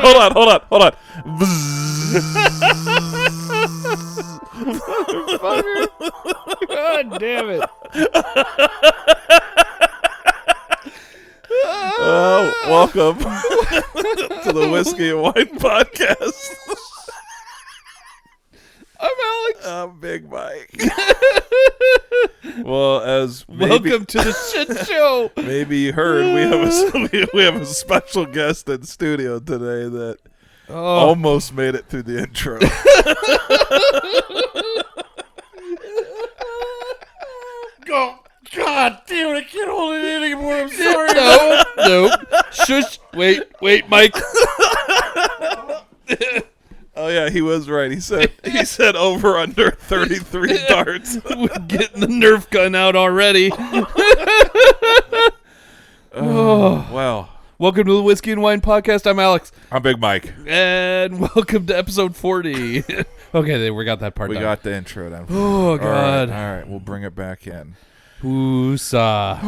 Hold on. God damn it. Welcome to the Whiskey and Wine podcast. I'm Alex. I'm Big Mike. Well, as welcome to the shit show. Maybe you heard, we have a special guest in studio today that almost made it through the intro. God damn it, I can't hold it in anymore. I'm sorry. No. Shush. Wait, Mike. Oh yeah, he was right. He said over under 33 darts. We're getting the Nerf gun out already. Wow. Welcome to the Whiskey and Wine podcast. I'm Alex. I'm Big Mike. And welcome to episode 40. Okay, we got that part We done. got the intro done. Oh, God. All right, we'll bring it back in. Woosah.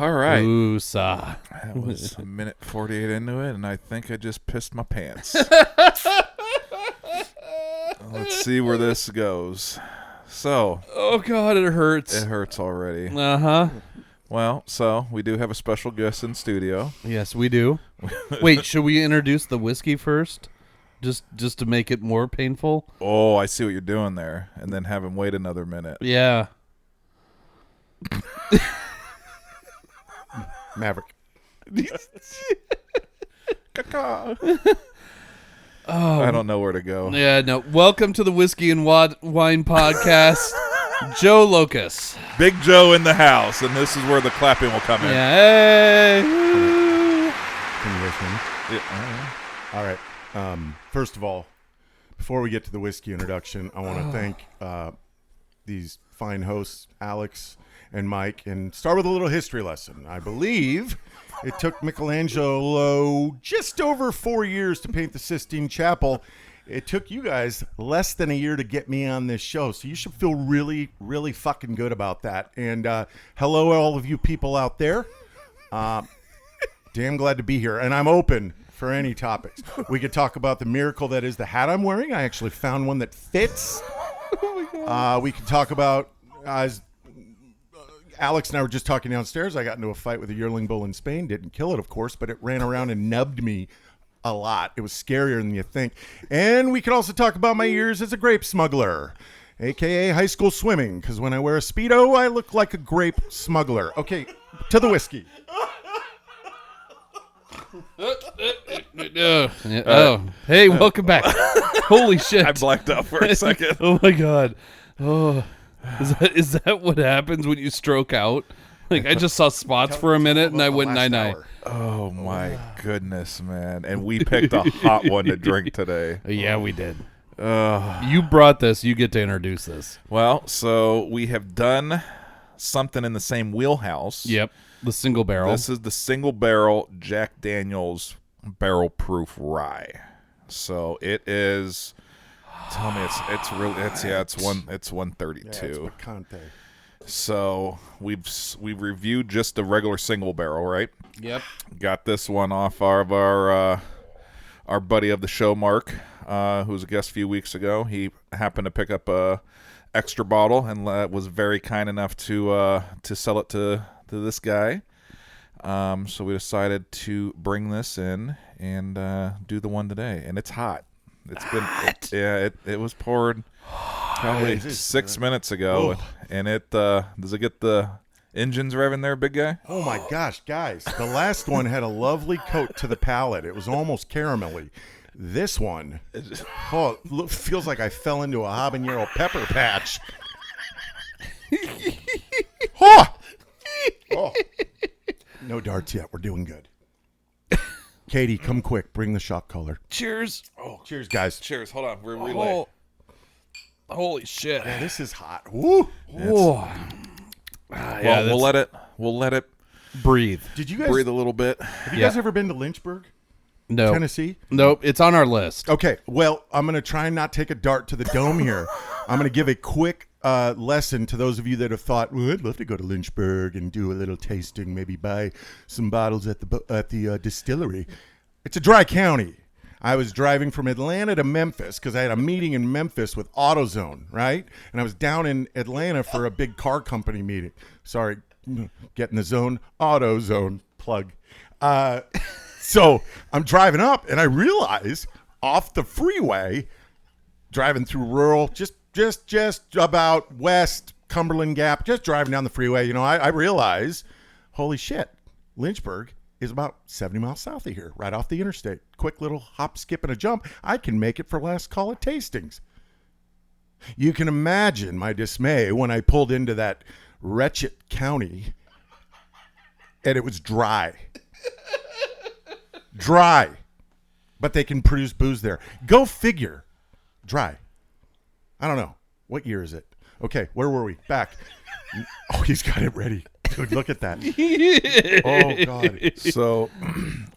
All right. Woosah. That was a minute 48 into it, and I think I just pissed my pants. Let's see where this goes. So. Oh, God, it hurts. It hurts already. Uh-huh. Well, so we do have a special guest in studio. Yes, we do. Wait, should we introduce the whiskey first? Just to make it more painful? Oh, I see what you're doing there. And then have him wait another minute. Yeah. Maverick. I don't know where to go. Yeah, no. Welcome to the Whiskey and Wine podcast. Joe Locus. Big Joe in the house, and this is where the clapping will come in. Yeah. Hey. Can you listen? Yeah, All right. First of all, before we get to the whiskey introduction, I want to thank these fine hosts, Alex and Mike, and start with a little history lesson. I believe it took Michelangelo just over 4 years to paint the Sistine Chapel. It took you guys less than a year to get me on this show, so you should feel really, really fucking good about that. And hello, all of you people out there. Damn glad to be here, and I'm open for any topics. We could talk about the miracle that is the hat I'm wearing. I actually found one that fits. Oh my God. We could talk about, as Alex and I were just talking downstairs, I got into a fight with a yearling bull in Spain. Didn't kill it, of course, but it ran around and nubbed me a lot. It was scarier than you think. And we could also talk about my years as a grape smuggler, a.k.a. high school swimming, because when I wear a Speedo, I look like a grape smuggler. Okay, to the whiskey. Hey, welcome back. Holy shit. I blacked out for a second. Oh, my God. Oh, is that what happens when you stroke out? Like, I just saw spots for a minute, and I went night-night. Oh, my goodness, man. And we picked a hot one to drink today. Yeah, we did. You brought this. You get to introduce this. Well, so we have done something in the same wheelhouse. Yep, the single barrel. This is the single barrel Jack Daniel's barrel proof rye. So it is. Tell me, it's 132. Yeah, it's picante. So we've reviewed just the regular single barrel, right? Yep. Got this one off of our buddy of the show, Mark, who was a guest a few weeks ago. He happened to pick up a extra bottle and was very kind enough to sell it to this guy. So we decided to bring this in and do the one today, and it's hot. It's been it was poured probably 6 minutes ago, and it does it get the engines revving there, big guy? Oh my gosh, guys! The last one had a lovely coat to the palate. It was almost caramelly. This one, feels like I fell into a habanero pepper patch. No darts yet. We're doing good. Katie, come quick. Bring the shot collar. Cheers. Oh, cheers, guys. Cheers. Hold on. We're relay. Holy shit. Yeah, this is hot. Woo. We'll let it breathe. Did you guys breathe a little bit? Have you guys ever been to Lynchburg? No. Tennessee? Nope. It's on our list. Okay. Well, I'm going to try and not take a dart to the dome here. I'm going to give a quick lesson to those of you that have thought, well, I'd love to go to Lynchburg and do a little tasting, maybe buy some bottles at the distillery. It's a dry county. I was driving from Atlanta to Memphis because I had a meeting in Memphis with AutoZone, right? And I was down in Atlanta for a big car company meeting. Sorry, get in the zone. AutoZone plug. So I'm driving up, and I realize off the freeway, driving through rural, just about west Cumberland Gap, just driving down the freeway, I realize, holy shit, Lynchburg is about 70 miles south of here, right off the interstate. Quick little hop, skip, and a jump. I can make it for last call at Tastings. You can imagine my dismay when I pulled into that wretched county, and it was dry. Dry. But they can produce booze there. Go figure. Dry. I don't know. What year is it? Okay, where were we? Back. Oh, he's got it ready. Dude, look at that. Oh, God. So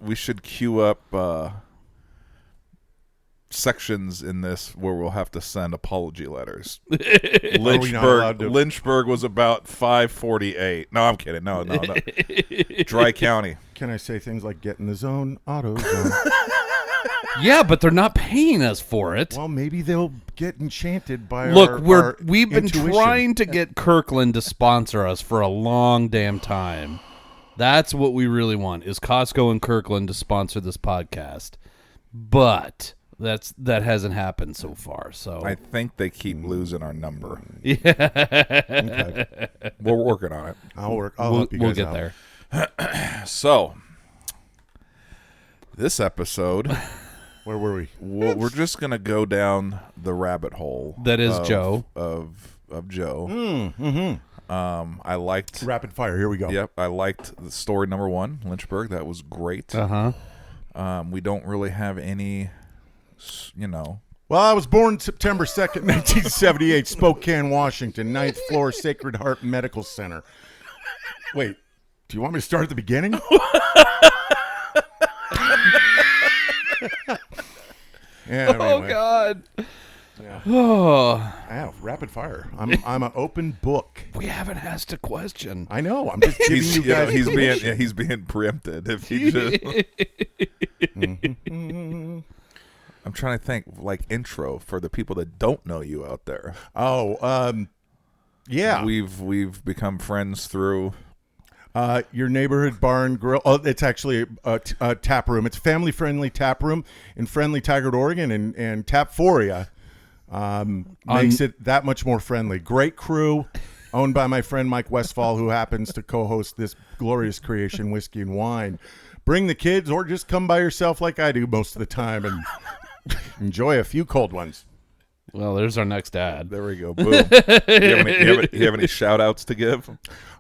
we should queue up sections in this where we'll have to send apology letters. Lynchburg was about 548. No, I'm kidding. No. Dry County. Can I say things like get in the zone, AutoZone? Yeah, but they're not paying us for it. Well, maybe they'll get enchanted by we've been intuition. trying to get Kirkland to sponsor us for a long damn time. That's what we really want, is Costco and Kirkland to sponsor this podcast. But that hasn't happened so far. So I think they keep losing our number. Yeah. Okay. We're working on it. I'll help you guys get out. there. So this episode, Where were we? we're just gonna go down the rabbit hole. That is Joe. of Joe. Mm-hmm. I liked. Rapid fire. Here we go. Yep, I liked the story number 1, Lynchburg. That was great. We don't really have any, Well, I was born September 2nd, 1978, Spokane, Washington, 9th floor, Sacred Heart Medical Center. Wait, do you want me to start at the beginning? Yeah, anyway. Oh, God. Yeah. Oh, Wow, rapid fire. I'm an open book. we haven't asked a question. I know. I'm just giving you guys. He's being preempted. If he just, I'm trying to think, like, intro for the people that don't know you out there. Oh, yeah. We've become friends through. Your neighborhood bar and grill. Oh, it's actually a tap room. It's a family-friendly tap room in Friendly Tigard, Oregon, and Ep.40 makes it that much more friendly. Great crew, owned by my friend Mike Westfall, who happens to co-host this glorious creation, Whiskey and Wine. Bring the kids, or just come by yourself like I do most of the time, and enjoy a few cold ones. Well, there's our next ad. There we go. Boom. You have any shout outs to give?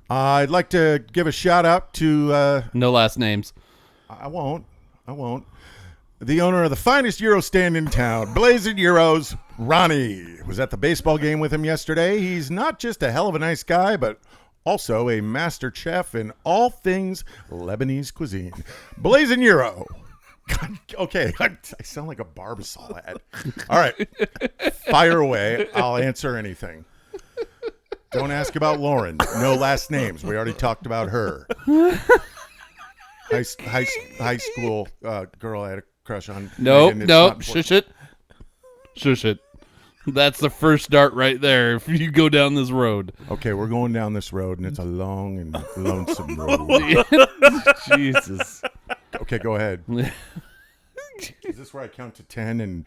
I'd like to give a shout out to No last names. I won't. The owner of the finest Euro stand in town, Blazing Euros, Ronnie. Was at the baseball game with him yesterday. He's not just a hell of a nice guy, but also a master chef in all things Lebanese cuisine. Blazing Euro. God, okay, I sound like a Barbasol ad. All right, fire away. I'll answer anything. Don't ask about Lauren. No last names. We already talked about her. High school girl I had a crush on. Nope. Shush it. That's the first dart right there if you go down this road. Okay, we're going down this road, and it's a long and lonesome road. Jesus. Okay, go ahead. Is this where I count to 10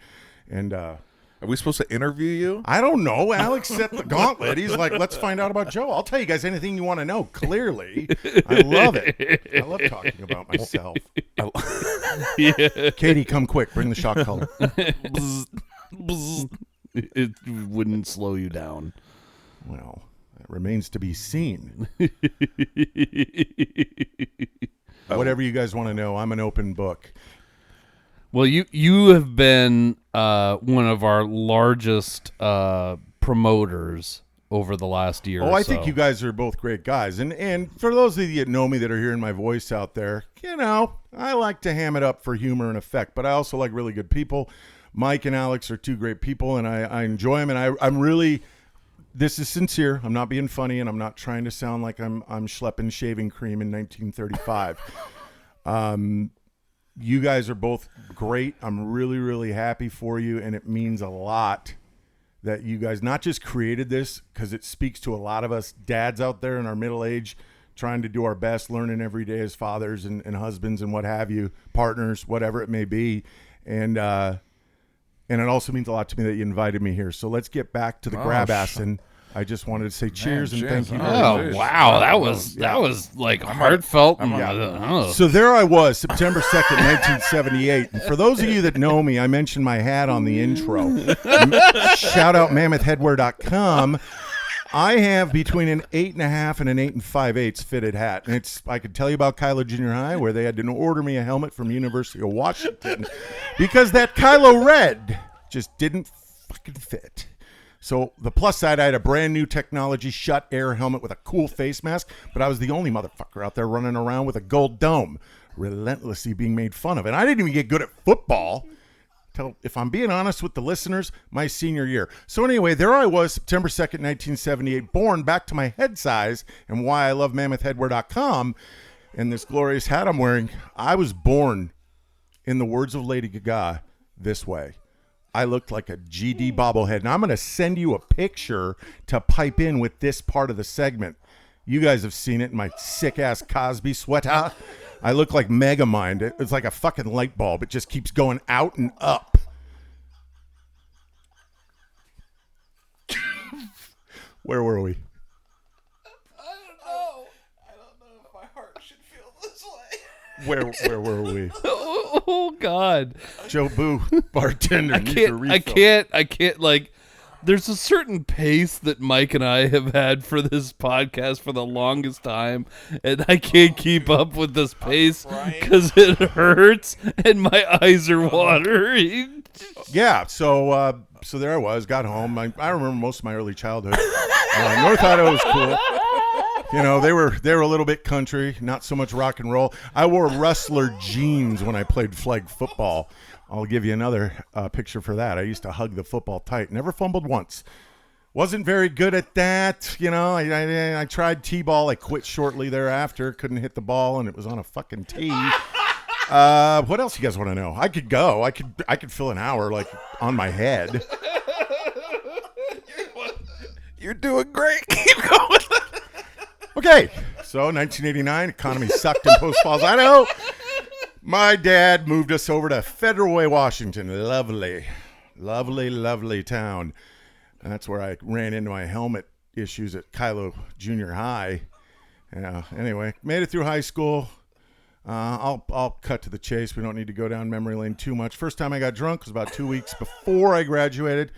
and Are we supposed to interview you? I don't know. Alex set the gauntlet. He's like, let's find out about Joe. I'll tell you guys anything you want to know. Clearly. I love it. I love talking about myself. Yeah. Katie, come quick. Bring the shock collar. Bzz, bzz. It wouldn't slow you down. Well, that remains to be seen. Whatever you guys want to know, I'm an open book. Well, you have been one of our largest promoters over the last year. I think you guys are both great guys. And for those of you that know me that are hearing my voice out there, I like to ham it up for humor and effect, but I also like really good people. Mike and Alex are two great people, and I enjoy them. And I'm really, this is sincere. I'm not being funny, and I'm not trying to sound like I'm schlepping shaving cream in 1935. You guys are both great. I'm really, really happy for you, and it means a lot that you guys not just created this, because it speaks to a lot of us dads out there in our middle age trying to do our best, learning every day as fathers and husbands and what have you, partners, whatever it may be. And it also means a lot to me that you invited me here. So let's get back to the grab ass, and I just wanted to say cheers and thank you very much. Oh wow, that was like heartfelt. So there I was, September 2nd, 1978. And for those of you that know me, I mentioned my hat on the intro. Shout out mammothheadwear.com. I have between an 8.5 and an 8 5/8 fitted hat. And I could tell you about Kylo Junior High, where they had to order me a helmet from University of Washington because that Kylo red just didn't fucking fit. So the plus side, I had a brand new technology shut air helmet with a cool face mask, but I was the only motherfucker out there running around with a gold dome, relentlessly being made fun of. And I didn't even get good at football till, if I'm being honest with the listeners, my senior year. So anyway, there I was, September 2nd, 1978, born back to my head size and why I love mammothheadwear.com and this glorious hat I'm wearing. I was born, in the words of Lady Gaga, this way. I looked like a GD bobblehead. And I'm going to send you a picture to pipe in with this part of the segment. You guys have seen it in my sick-ass Cosby sweater. I look like Megamind. It's like a fucking light bulb. It just keeps going out and up. Where were we? I don't know if my heart should feel this way. Where were we? Oh God, Joe Boo, bartender. I can't. Like, there's a certain pace that Mike and I have had for this podcast for the longest time, and I can't keep up with this pace because it hurts and my eyes are watering. Yeah, so there I was, got home. I remember most of my early childhood. North Idaho was cool. You know, they were a little bit country, not so much rock and roll. I wore Rustler jeans when I played flag football. I'll give you another picture for that. I used to hug the football tight. Never fumbled once. Wasn't very good at that. You know, I tried T-ball. I quit shortly thereafter. Couldn't hit the ball, and it was on a fucking tee. What else you guys want to know? I could go. I could fill an hour like on my head. You're doing great. Keep going. Okay, so 1989, economy sucked in Post Falls, Idaho. My dad moved us over to Federal Way, Washington. Lovely, lovely, lovely town. And that's where I ran into my helmet issues at Kylo Junior High. Anyway, made it through high school. I'll cut to the chase. We don't need to go down memory lane too much. First time I got drunk was about 2 weeks before I graduated.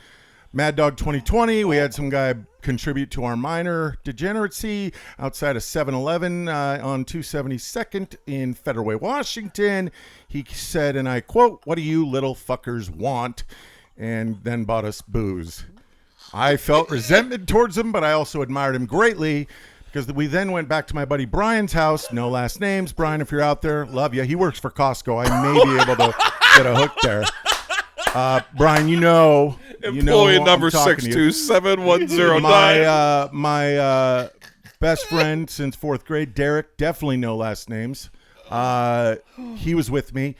Mad Dog 2020, we had some guy contribute to our minor degeneracy outside of 7-Eleven on 272nd in Federal Way, Washington. He said, and I quote, "What do you little fuckers want?" And then bought us booze. I felt resentment towards him, but I also admired him greatly because we then went back to my buddy Brian's house. No last names. Brian, if you're out there, love you. He works for Costco. I may be able to get a hook there. Brian, Employee number 627109. My best friend since fourth grade, Derek, definitely no last names. He was with me.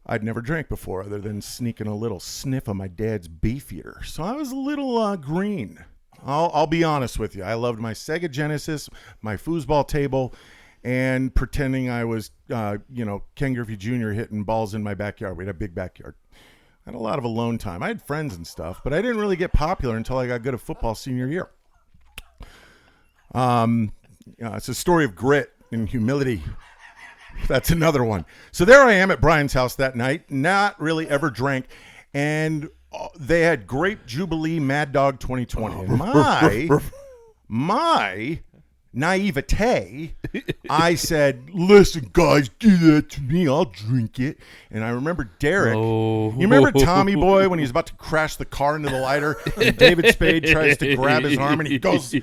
I'd never drank before other than sneaking a little sniff of my dad's Beefeater. So I was a little green. I'll be honest with you. I loved my Sega Genesis, my foosball table, and pretending I was, Ken Griffey Jr. hitting balls in my backyard. We had a big backyard. I had a lot of alone time. I had friends and stuff, but I didn't really get popular until I got good at football senior year. It's a story of grit and humility. That's another one. So there I am at Brian's house that night, not really ever drank, and they had Grape Jubilee Mad Dog 2020. And my naivete, I said, "Listen, guys, give that to me. I'll drink it." And I remember Derek. You remember Tommy Boy when he's about to crash the car into the lighter, and David Spade tries to grab his arm, and he goes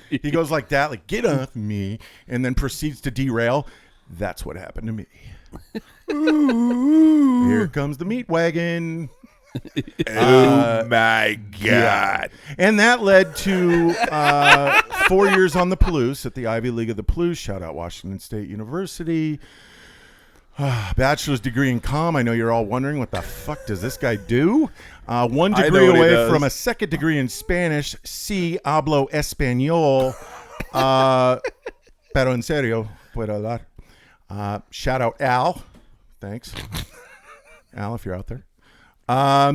like that, like, "Get off me," and then proceeds to derail. That's what happened to me. Here comes the meat wagon. Oh my God. Yeah. And that led to 4 years on the Palouse at the Ivy League of the Palouse. Shout out Washington State University. Bachelor's degree in comm. I know you're all wondering what the fuck does this guy do? One I know degree what he away does. from a second degree in Spanish. Si hablo español. Pero en serio, puedo hablar. Shout out Al. Thanks. Al, if you're out there. Yeah,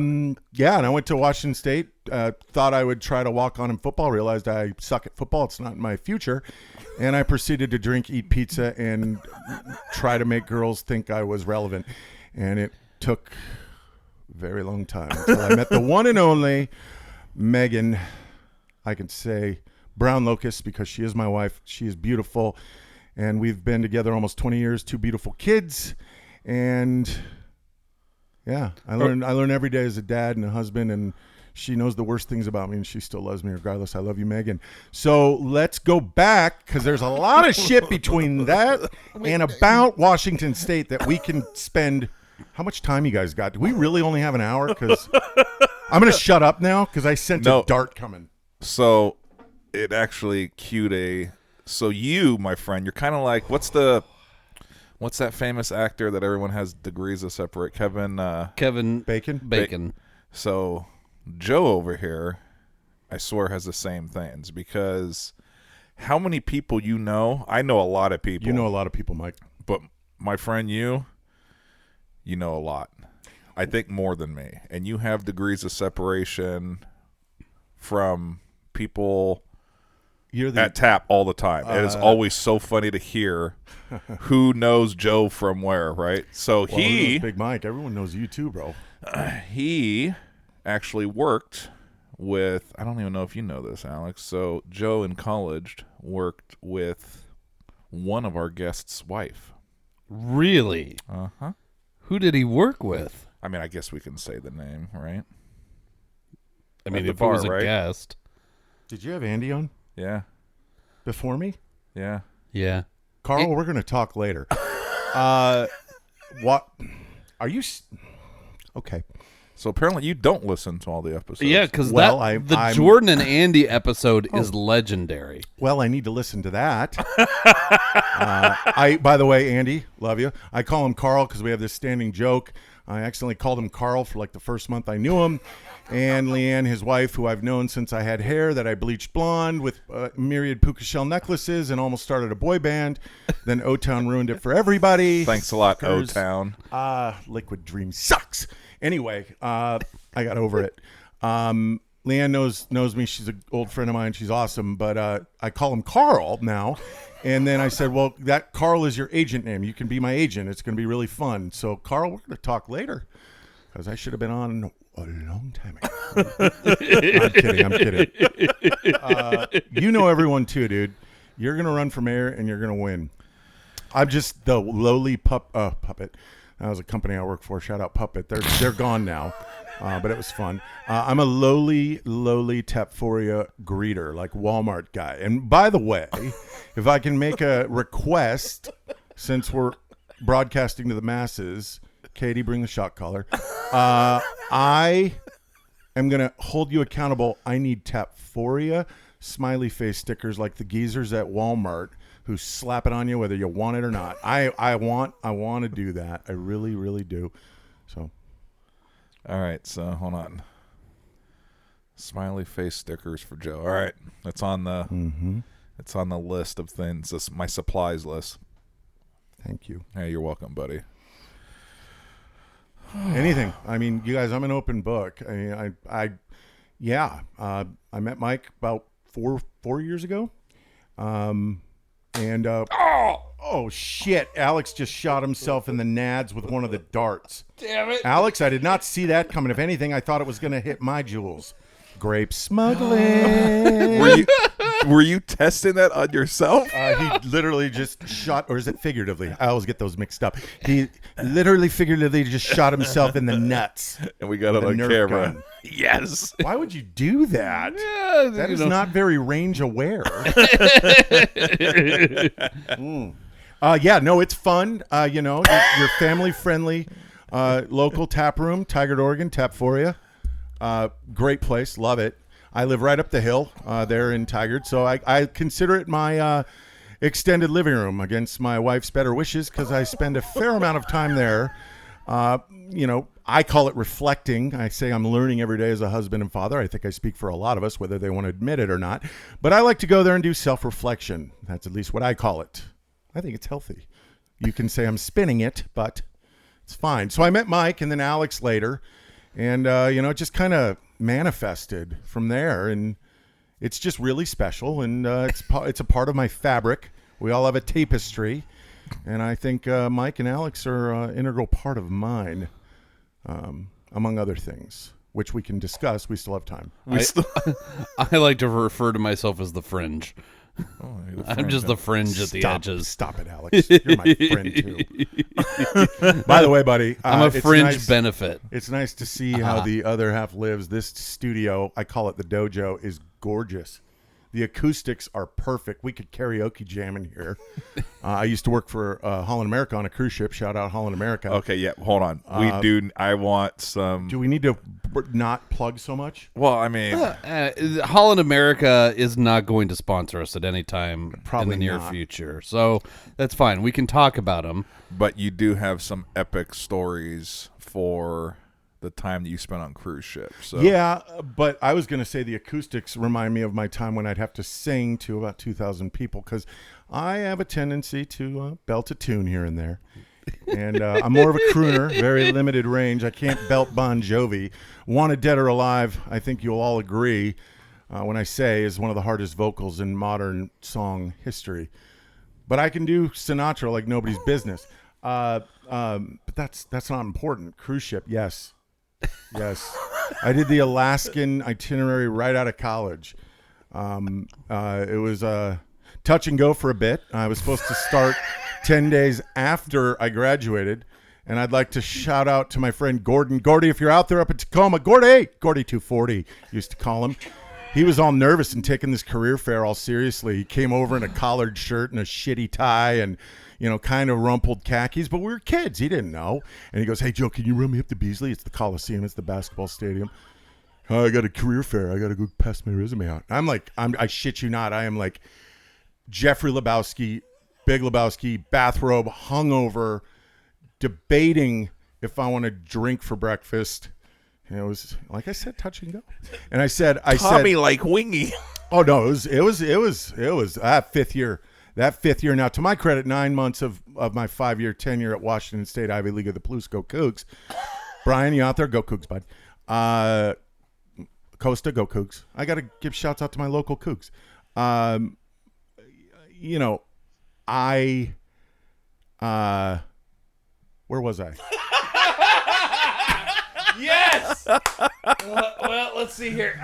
and I went to Washington State. Thought I would try to walk on in football. Realized I suck at football. It's not my future. And I proceeded to drink, eat pizza, and try to make girls think I was relevant. And it took a very long time until I met the one and only Megan. I can say Brown Locust because she is my wife. She is beautiful. And we've been together almost 20 years, 2 beautiful kids. And yeah, I learn every day as a dad and a husband, and she knows the worst things about me, and she still loves me regardless. I love you, Megan. So let's go back, because there's a lot of shit between that and about Washington State that we can spend. How much time you guys got? Do we really only have an hour? Because I'm going to shut up now, because I sent a dart coming. So it actually cued a. So you, my friend, you're kind of like, what's that famous actor that everyone has degrees of separate? Kevin Bacon. So Joe over here, I swear, has the same things, because how many people you know? I know a lot of people. You know a lot of people, Mike. But my friend, you know a lot. I think more than me. And you have degrees of separation from people at tap all the time. It is always so funny to hear who knows Joe from where, right? So Who knows Big Mike? Everyone knows you too, bro. He actually worked with, I don't even know if you know this, Alex. So Joe in college worked with one of our guests' wife. Really? Uh-huh. Who did he work with? I mean, I guess we can say the name, right? I mean, the if bar, it was a right? guest. Did you have Andy on Yeah. before me? Yeah. Yeah. Carl, we're going to talk later. What? Are you... Okay. So apparently you don't listen to all the episodes. Yeah, because I'm- Jordan and Andy episode is legendary. Well, I need to listen to that. By the way, Andy, love you. I call him Carl because we have this standing joke. I accidentally called him Carl for like the first month I knew him. And Leanne, his wife, who I've known since I had hair that I bleached blonde with myriad puka shell necklaces and almost started a boy band. Then O-Town ruined it for everybody. Thanks a lot, O-Town. Liquid Dream sucks. Anyway, I got over it. Leanne knows me. She's an old friend of mine. She's awesome. But I call him Carl now. And then I said, well, that Carl is your agent name. You can be my agent. It's going to be really fun. So, Carl, we're going to talk later because I should have been on a long time ago. I'm kidding. You know everyone too, dude. You're going to run for mayor and you're going to win. I'm just the lowly puppet. That was a company I work for. Shout out Puppet. They're gone now, but it was fun. I'm a lowly Ep.40 greeter, like Walmart guy. And by the way, if I can make a request, since we're broadcasting to the masses, Katie, bring the shot collar. I am going to hold you accountable. I need Ep.40 smiley face stickers like the geezers at Walmart who slap it on you whether you want it or not. I want to do that. I really, really do. So, All right, so hold on. Smiley face stickers for Joe. All right, it's on the list of things. This my supplies list. thank you. Hey, you're welcome, buddy. Anything. I mean, you guys, I'm an open book. I mean, I met Mike about four years ago. Oh shit! Alex just shot himself in the nads with one of the darts. Damn it. Alex, I did not see that coming. If anything, I thought it was going to hit my jewels. Grape smuggling. Were you testing that on yourself? He literally just shot, or is it figuratively? I always get those mixed up. He literally, figuratively just shot himself in the nuts. And we got it with a on Nerf camera. gun. Yes. Why would you do that? Yeah, That is not very range aware. Yeah, no, it's fun. You're family friendly. Local tap room, Tigard, Oregon, Ep.40. Great place, love it. I live right up the hill there in Tigard, so I consider it my. extended living room against my wife's better wishes because I spend a fair amount of time there. I call it reflecting. I say I'm learning every day as a husband and father. I think I speak for a lot of us, whether they want to admit it or not. But I like to go there and do self-reflection. That's at least what I call it. I think it's healthy. You can say I'm spinning it, but it's fine. So I met Mike and then Alex later, and it just kind of manifested from there, and it's just really special, and it's a part of my fabric. We all have a tapestry, and I think Mike and Alex are an integral part of mine, among other things, which we can discuss. We still have time. I like to refer to myself as the fringe. Oh, I'm just the fringe at the edges. Stop it, Alex. You're my friend, too. By the way, buddy. I'm a fringe benefit. It's nice to see how the other half lives. This studio, I call it the dojo, is gorgeous. The acoustics are perfect. We could karaoke jam in here. I used to work for Holland America on a cruise ship. Shout out Holland America. Okay, yeah, hold on. I want some. Do we need to not plug so much? Well, I mean, Holland America is not going to sponsor us at any time Probably in the near not. future. So that's fine. We can talk about them. but you do have some epic stories for the time that you spent on cruise ships. So. Yeah, but I was going to say the acoustics remind me of my time when I'd have to sing to about 2,000 people because I have a tendency to belt a tune here and there. And I'm more of a crooner, very limited range. I can't belt Bon Jovi. Wanted Dead or Alive, I think you'll all agree when I say is one of the hardest vocals in modern song history. But I can do Sinatra like nobody's business. But that's not important. Cruise ship, yes. Yes. I did the Alaskan itinerary right out of college. It was touch and go for a bit. I was supposed to start 10 days after I graduated, and I'd like to shout out to my friend Gordon. Gordy, if you're out there up in Tacoma, Gordy 240 used to call him. He was all nervous and taking this career fair all seriously. He came over in a collared shirt and a shitty tie and, kind of rumpled khakis, but we were kids. He didn't know. And he goes, "Hey, Joe, can you run me up to Beasley? It's the Coliseum. It's the basketball stadium. I got a career fair. I got to go pass my resume out." I shit you not. I am like Jeffrey Lebowski, Big Lebowski, bathrobe, hungover, debating if I want to drink for breakfast. And it was, like I said, touch and go. And I said, Tommy like wingy. Oh no, it was that fifth year. That fifth year. Now, to my credit, 9 months of my 5-year tenure at Washington State Ivy League of the Palouse, go Cougs. Brian, you out there? Go Cougs, bud. Costa, go Cougs. I got to give shouts out to my local Cougs. Where was I? Yes. Well, let's see here.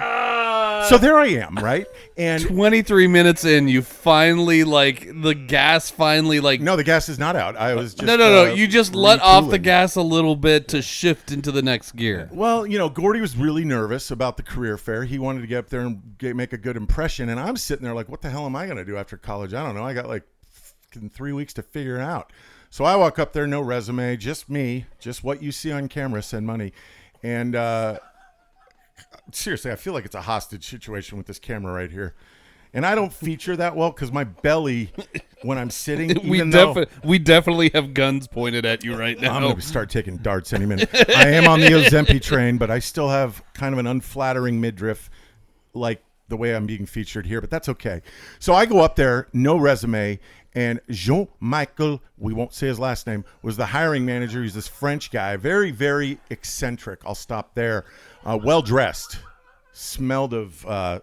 So there I am, right? And 23 minutes in, you finally the gas finally no, the gas is not out. I was just no. You just let off the retooling. gas a little bit to shift into the next gear. Well, Gordy was really nervous about the career fair. He wanted to get up there and make a good impression, and I'm sitting there like, what the hell am I going to do after college? I don't know. I got like 3 weeks to figure it out. So I walk up there, no resume, just me, just what you see on camera, send money. And seriously, I feel like it's a hostage situation with this camera right here. And I don't feature that well because my belly, when I'm sitting, We definitely have guns pointed at you right now. I'm going to start taking darts any minute. I am on the Ozempic train, but I still have kind of an unflattering midriff like the way I'm being featured here, but that's okay. So I go up there, no resume, and Jean-Michel, we won't say his last name, was the hiring manager. He's this French guy, very, very eccentric. I'll stop there. Well-dressed, smelled of, I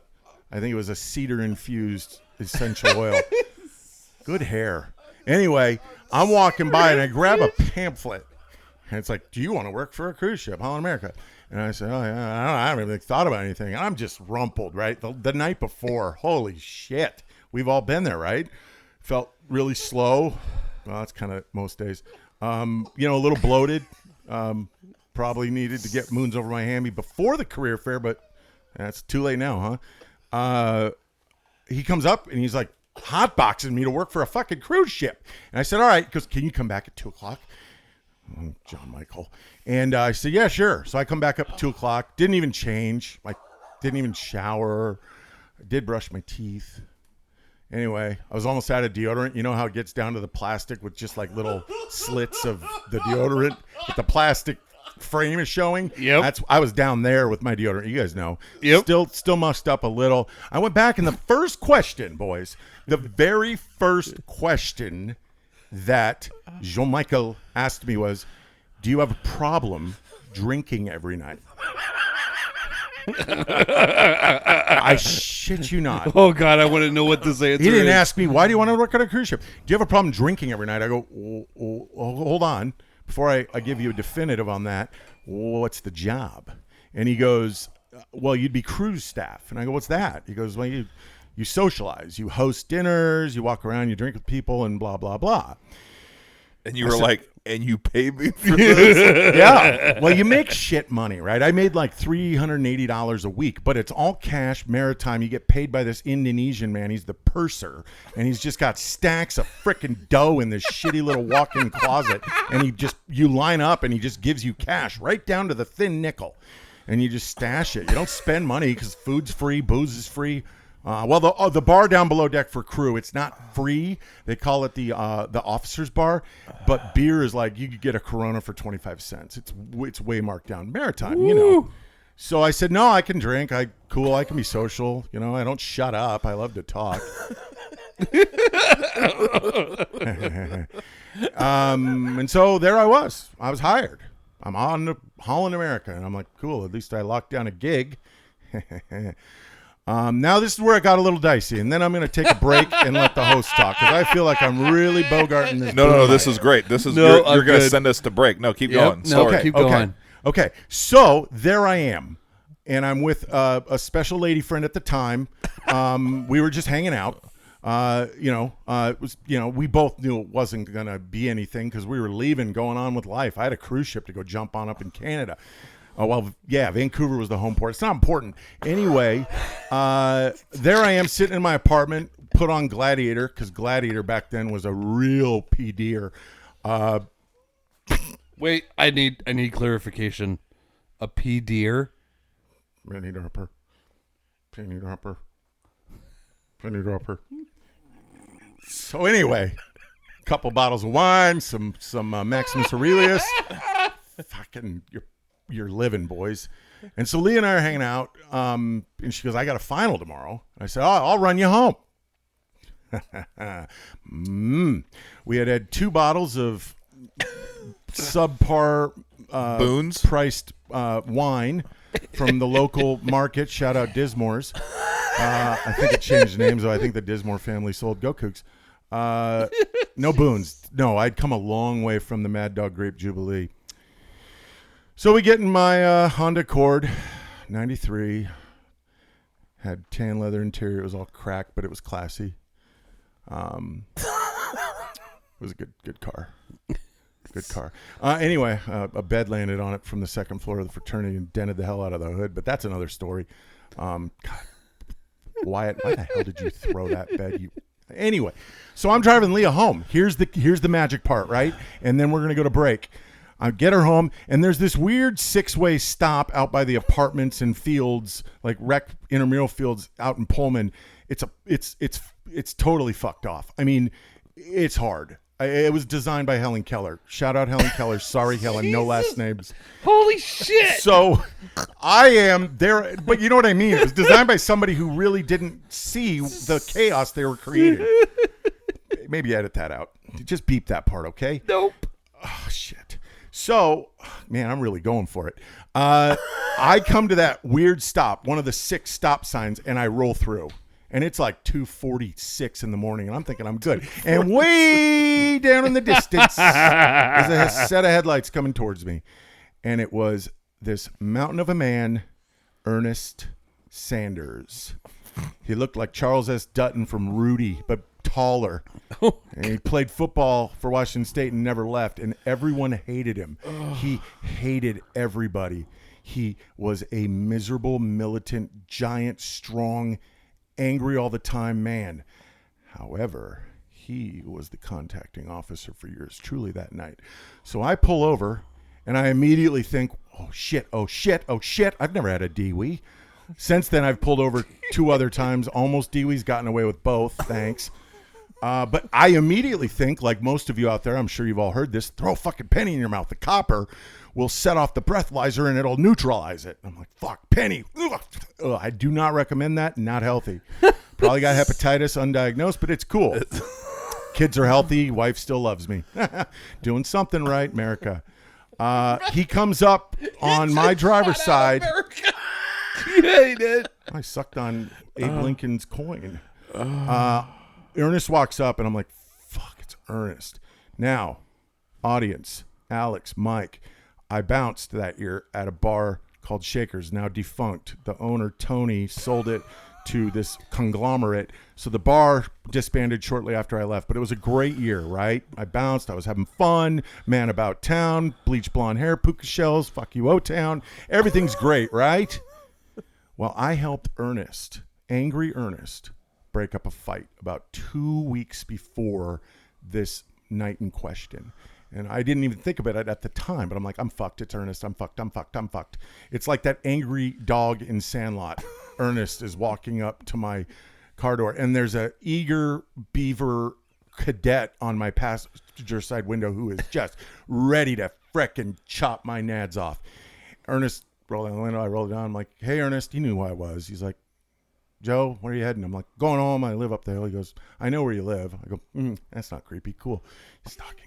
think it was a cedar-infused essential oil. Good hair. Anyway, I'm walking by, and I grab a pamphlet, and it's like, "Do you want to work for a cruise ship, Holland America?" And I said, "Oh, yeah, I haven't really thought about anything." And I'm just rumpled, right? The night before, holy shit. We've all been there, right? Felt really slow. Well, that's kind of most days. A little bloated. Probably needed to get moons over my hammy before the career fair, but that's too late now, huh? He comes up, and he's like hotboxing me to work for a fucking cruise ship. And I said, "All right." He goes, "Can you come back at 2 o'clock? John Michael. And I said, "Yeah, sure." So I come back up at 2 o'clock. Didn't even change. Didn't even shower. I did brush my teeth. Anyway, I was almost out of deodorant. You know how it gets down to the plastic with just like little slits of the deodorant, but the plastic frame is showing. Yep. I was down there with my deodorant. You guys know. Yep. Still mussed up a little. I went back, and the first question, boys, the very first question that Jean-Michel asked me was, "Do you have a problem drinking every night?" I shit you not. Oh God, I want to know what this answer He didn't is. ask me, why do you want to work on a cruise ship? Do you have a problem drinking every night? I go, hold on. Before I give you a definitive on that, what's the job? And he goes, well, you'd be cruise staff. And I go, what's that? He goes, well, you socialize. You host dinners. You walk around. You drink with people and blah, blah, blah. And you were like, and you pay me for this? Yeah. Well, you make shit money, right? I made like $380 a week, but it's all cash, maritime. You get paid by this Indonesian man. He's the purser, and he's just got stacks of freaking dough in this shitty little walk-in closet. And you line up, and he just gives you cash right down to the thin nickel, and you just stash it. You don't spend money because food's free, booze is free. Well, the bar down below deck for crew, it's not free. They call it the officers bar, but beer is like you could get a Corona for 25 cents. It's way marked down. Maritime, you know. So I said, no, I can drink. I can be social. You know, I don't shut up. I love to talk. And so there I was. I was hired. I'm on the Holland America, and I'm like, cool. At least I locked down a gig. Now this is where it got a little dicey, and then I'm going to take a break and let the host talk because I feel like I'm really bogarting this. No, this is great. This is you're going to send us to break. No, keep going. No, Sorry. keep going. Okay, so there I am, and I'm with a special lady friend at the time. We were just hanging out. We both knew it wasn't going to be anything because we were leaving, going on with life. I had a cruise ship to go jump on up in Canada. Oh, well, yeah, Vancouver was the home port. It's not important. Anyway, there I am sitting in my apartment, put on Gladiator, because Gladiator back then was a real PD'er. Wait, I need clarification. A P deer? Penny dropper. Penny dropper. Penny dropper. So anyway, a couple bottles of wine, some Maximus Aurelius. Fucking, you're living, boys. And so Leah and I are hanging out, and she goes, I got a final tomorrow. I said, I'll run you home. We had 2 bottles of subpar Boons priced wine from the local market. Shout out Dismore's. I think it changed names, though. I think the Dismore family sold Go-Kooks. No Boons. No, I'd come a long way from the Mad Dog Grape Jubilee. So we get in my Honda Accord, 93. Had tan leather interior. It was all cracked, but it was classy. It was a good car. Good car. Anyway, a bed landed on it from the second floor of the fraternity and dented the hell out of the hood, but that's another story. God, Wyatt, why the hell did you throw that bed? Anyway, so I'm driving Leah home. Here's the magic part, right? And then we're going to go to break. I get her home, and there's this weird 6-way stop out by the apartments and fields, like rec intramural fields out in Pullman. It's totally fucked off. I mean, it's hard. It was designed by Helen Keller. Shout out Helen Keller. Sorry, Helen. No last names. Holy shit! So I am there, but you know what I mean. It was designed by somebody who really didn't see the chaos they were creating. Maybe edit that out. Just beep that part, okay? Nope. Oh, shit. So, man, I'm really going for it. I come to that weird stop, one of the 6 stop signs, and I roll through. And it's like 2:46 in the morning, and I'm thinking I'm good. And way down in the distance is a set of headlights coming towards me. And it was this mountain of a man, Ernest Sanders. He looked like Charles S. Dutton from Rudy, but taller. And he played football for Washington State and never left. And everyone hated him. He hated everybody. He was a miserable, militant, giant, strong, angry all the time man. However, he was the contacting officer for yours truly that night. So I pull over and I immediately think, oh shit. I've never had a DWI. Since then, I've pulled over 2 other times. Almost Dewey's gotten away with both. Thanks. But I immediately think, like most of you out there, I'm sure you've all heard this, throw a fucking penny in your mouth. The copper will set off the breathalyzer and it'll neutralize it. I'm like, fuck, penny. Ugh, I do not recommend that. Not healthy. Probably got hepatitis undiagnosed, but it's cool. Kids are healthy. Wife still loves me. Doing something right, America. He comes up on my driver's side. Yeah, he did. I sucked on Abe Lincoln's coin. Ernest walks up, and I'm like, fuck, it's Ernest. Now, audience, Alex, Mike, I bounced that year at a bar called Shakers, now defunct. The owner, Tony, sold it to this conglomerate. So the bar disbanded shortly after I left, but it was a great year, right? I bounced. I was having fun. Man about town, bleach blonde hair, puka shells, fuck you, O-Town. Everything's great, right? Well, I helped Ernest, angry Ernest, break up a fight about 2 weeks before this night in question. And I didn't even think about it at the time, but I'm like, I'm fucked. It's Ernest. I'm fucked. I'm fucked. I'm fucked. It's like that angry dog in Sandlot. Ernest is walking up to my car door, and there's a eager beaver cadet on my passenger side window who is just ready to frickin' chop my nads off. Ernest rolled down the window. I rolled it down. I'm like, hey, Ernest. He knew who I was. He's like, Joe, where are you heading? I'm like, going home. I live up the hill. He goes, I know where you live. I go, that's not creepy. Cool. He's stalking me.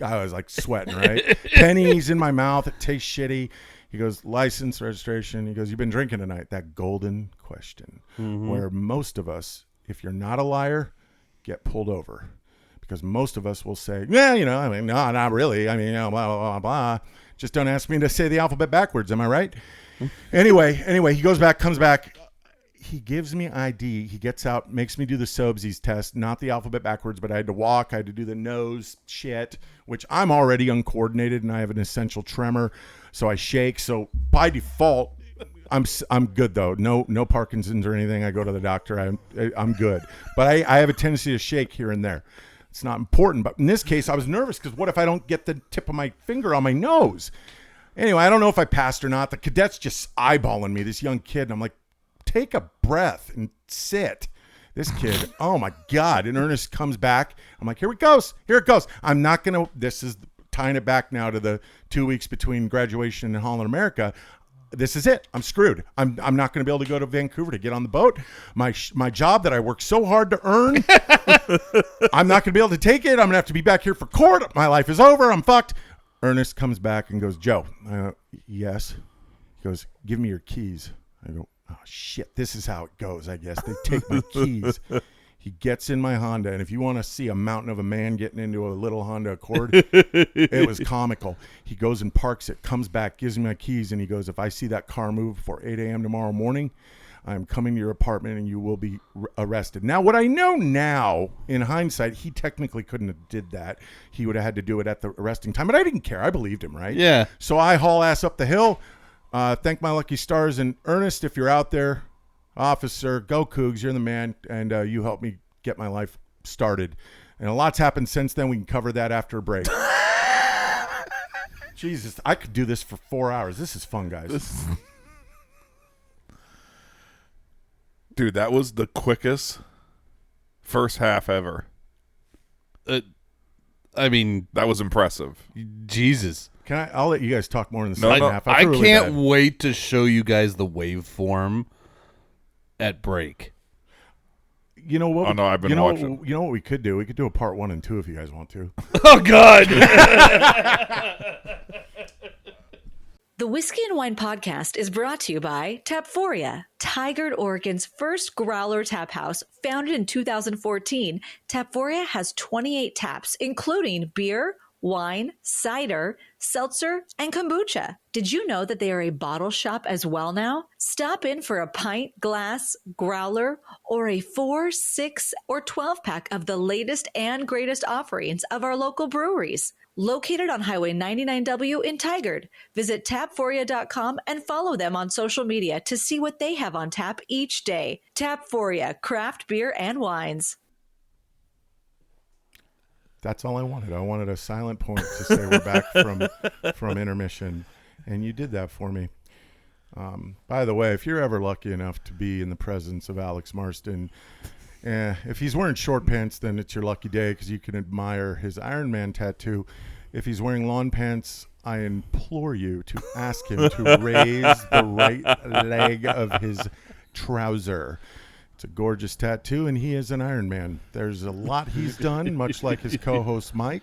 I was like sweating, right? Pennies in my mouth. It tastes shitty. He goes, license, registration. He goes, you've been drinking tonight. That golden question, where most of us, if you're not a liar, get pulled over. Because most of us will say, yeah, I mean, no, not really. I mean, blah, blah, blah, blah. Just don't ask me to say the alphabet backwards. Am I right? Anyway, he goes back, comes back. He gives me ID. He gets out, makes me do the Sobesies test, not the alphabet backwards, but I had to walk. I had to do the nose shit, which I'm already uncoordinated and I have an essential tremor. So I shake. So by default, I'm good though. No Parkinson's or anything. I go to the doctor. I'm good. But I have a tendency to shake here and there. It's not important. But in this case, I was nervous because what if I don't get the tip of my finger on my nose? Anyway, I don't know if I passed or not. The cadet's just eyeballing me, this young kid. And I'm like, take a breath and sit. This kid, oh my God. And Ernest comes back. I'm like, here it goes. I'm not going to, this is tying it back now to the 2 weeks between graduation and Holland America. This is it. I'm screwed. I'm not going to be able to go to Vancouver to get on the boat. My job that I worked so hard to earn, I'm not going to be able to take it. I'm going to have to be back here for court. My life is over. I'm fucked. Ernest comes back and goes, Joe, yes. He goes, give me your keys. I go, oh, shit, this is how it goes, I guess. They take my keys. He gets in my Honda, and if you want to see a mountain of a man getting into a little Honda Accord, it was comical. He goes and parks it, comes back, gives me my keys, and he goes, if I see that car move before 8 a.m. tomorrow morning, I'm coming to your apartment, and you will be arrested. Now, what I know now, in hindsight, he technically couldn't have did that. He would have had to do it at the arresting time, but I didn't care. I believed him, right? Yeah. So I haul ass up the hill. Thank my lucky stars. And Ernest, if you're out there, officer, go Cougs, you're the man, and you helped me get my life started. And a lot's happened since then. We can cover that after a break. Jesus, I could do this for 4 hours. This is fun, guys. Dude, that was the quickest first half ever. I mean, that was impressive. Jesus. I'll let you guys talk more in the second half. I feel really can't bad. wait to show you guys the waveform at break. You know what? Oh, no, I've been watching. You know what we could do? We could do a part 1 and 2 if you guys want to. Oh, God. The Whiskey and Wine podcast is brought to you by Tap.40, Tigard, Oregon's first growler tap house. Founded in 2014, Tap.40 has 28 taps, including beer, wine, cider, seltzer, and kombucha. Did you know that they are a bottle shop as well now? Stop in for a pint, glass, growler, or a 4, 6, or 12-pack of the latest and greatest offerings of our local breweries. Located on Highway 99W in Tigard. Visit tap4ya.com and follow them on social media to see what they have on tap each day. Tap4ya, craft beer and wines. That's all I wanted. I wanted a silent point to say we're back from intermission, and you did that for me. By the way, if you're ever lucky enough to be in the presence of Alex Marston, if he's wearing short pants, then it's your lucky day because you can admire his Iron Man tattoo. If he's wearing lawn pants, I implore you to ask him to raise the right leg of his trouser. It's a gorgeous tattoo, and he is an Iron Man. There's a lot he's done, much like his co-host Mike.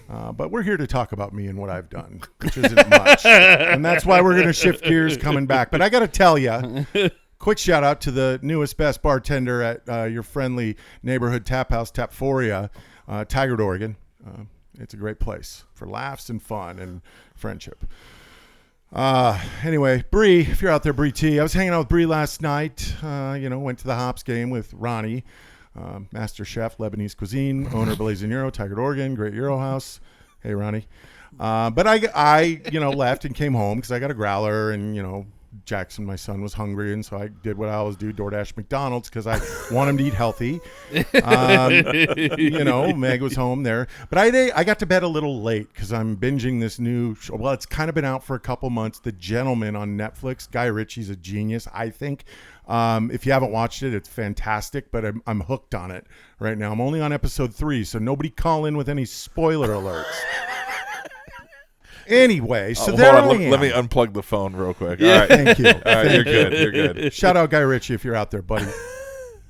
But we're here to talk about me and what I've done, which isn't much. And that's why we're going to shift gears coming back. But I got to tell you, quick shout out to the newest, best bartender at your friendly neighborhood tap house, Tap.40, Tigard, Oregon. It's a great place for laughs and fun and friendship. Anyway, Bree, if you're out there, Bree T, I was hanging out with Bree last night. Went to the Hops game with Ronnie, master chef, Lebanese cuisine, owner of Blazing Euro, Tigard, Oregon, great Euro house. Hey, Ronnie. But I left and came home because I got a growler and, Jackson, my son, was hungry, and so I did what I always do, DoorDash McDonald's because I want him to eat healthy. Meg was home there. But I got to bed a little late because I'm binging this new show. Well, it's kind of been out for a couple months, The Gentleman on Netflix. Guy Ritchie's a genius, I think. If you haven't watched it, it's fantastic, but I'm hooked on it right now. I'm only on episode 3, so nobody call in with any spoiler alerts. Anyway, so there I am. Let me unplug the phone real quick. Yeah, all right. thank you. All right, you're good. You're good. Shout out Guy Ritchie if you're out there, buddy.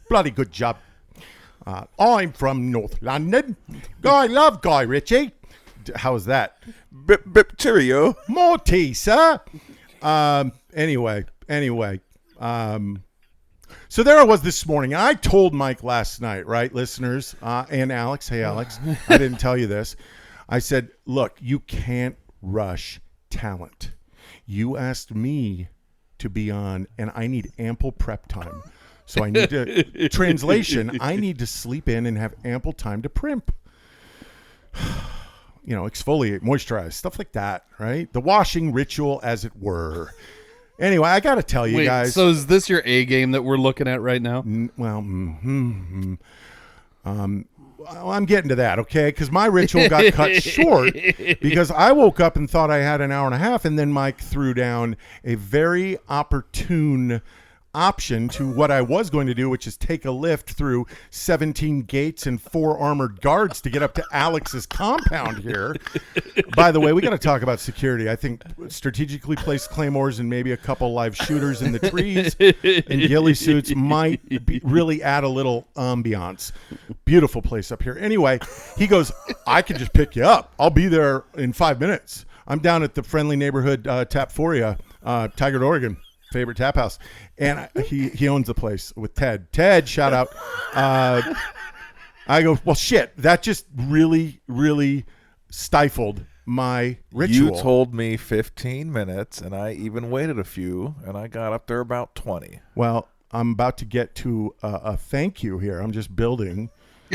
Bloody good job. I'm from North London. I love Guy Ritchie. How was that? Bip cheerio. More tea, sir. Anyway. So there I was this morning. I told Mike last night, right, listeners, and Alex. Hey, Alex. I didn't tell you this. I said, look, you can't rush talent. You asked me to be on, and I need ample prep time. So I need to, translation, I need to sleep in and have ample time to primp. Exfoliate, moisturize, stuff like that, right? The washing ritual, as it were. Anyway, I got to tell you guys. So is this your A game that we're looking at right now? I'm getting to that, okay? Because my ritual got cut short because I woke up and thought I had an hour and a half, and then Mike threw down a very opportune option to what I was going to do, which is take a lift through 17 gates and 4 armored guards to get up to Alex's compound here. By the way, we got to talk about security. I think strategically placed claymores and maybe a couple live shooters in the trees and ghillie suits might really add a little ambiance. Beautiful place up here. Anyway, he goes, I can just pick you up. I'll be there in 5 minutes. I'm down at the friendly neighborhood Tap.40, Tigard, Oregon. Favorite tap house, and he owns the place with Ted. Ted, shout out. I go, well, shit. That just really, really stifled my ritual. You told me 15 minutes, and I even waited a few, and I got up there about 20. Well, I'm about to get to a thank you here. I'm just building.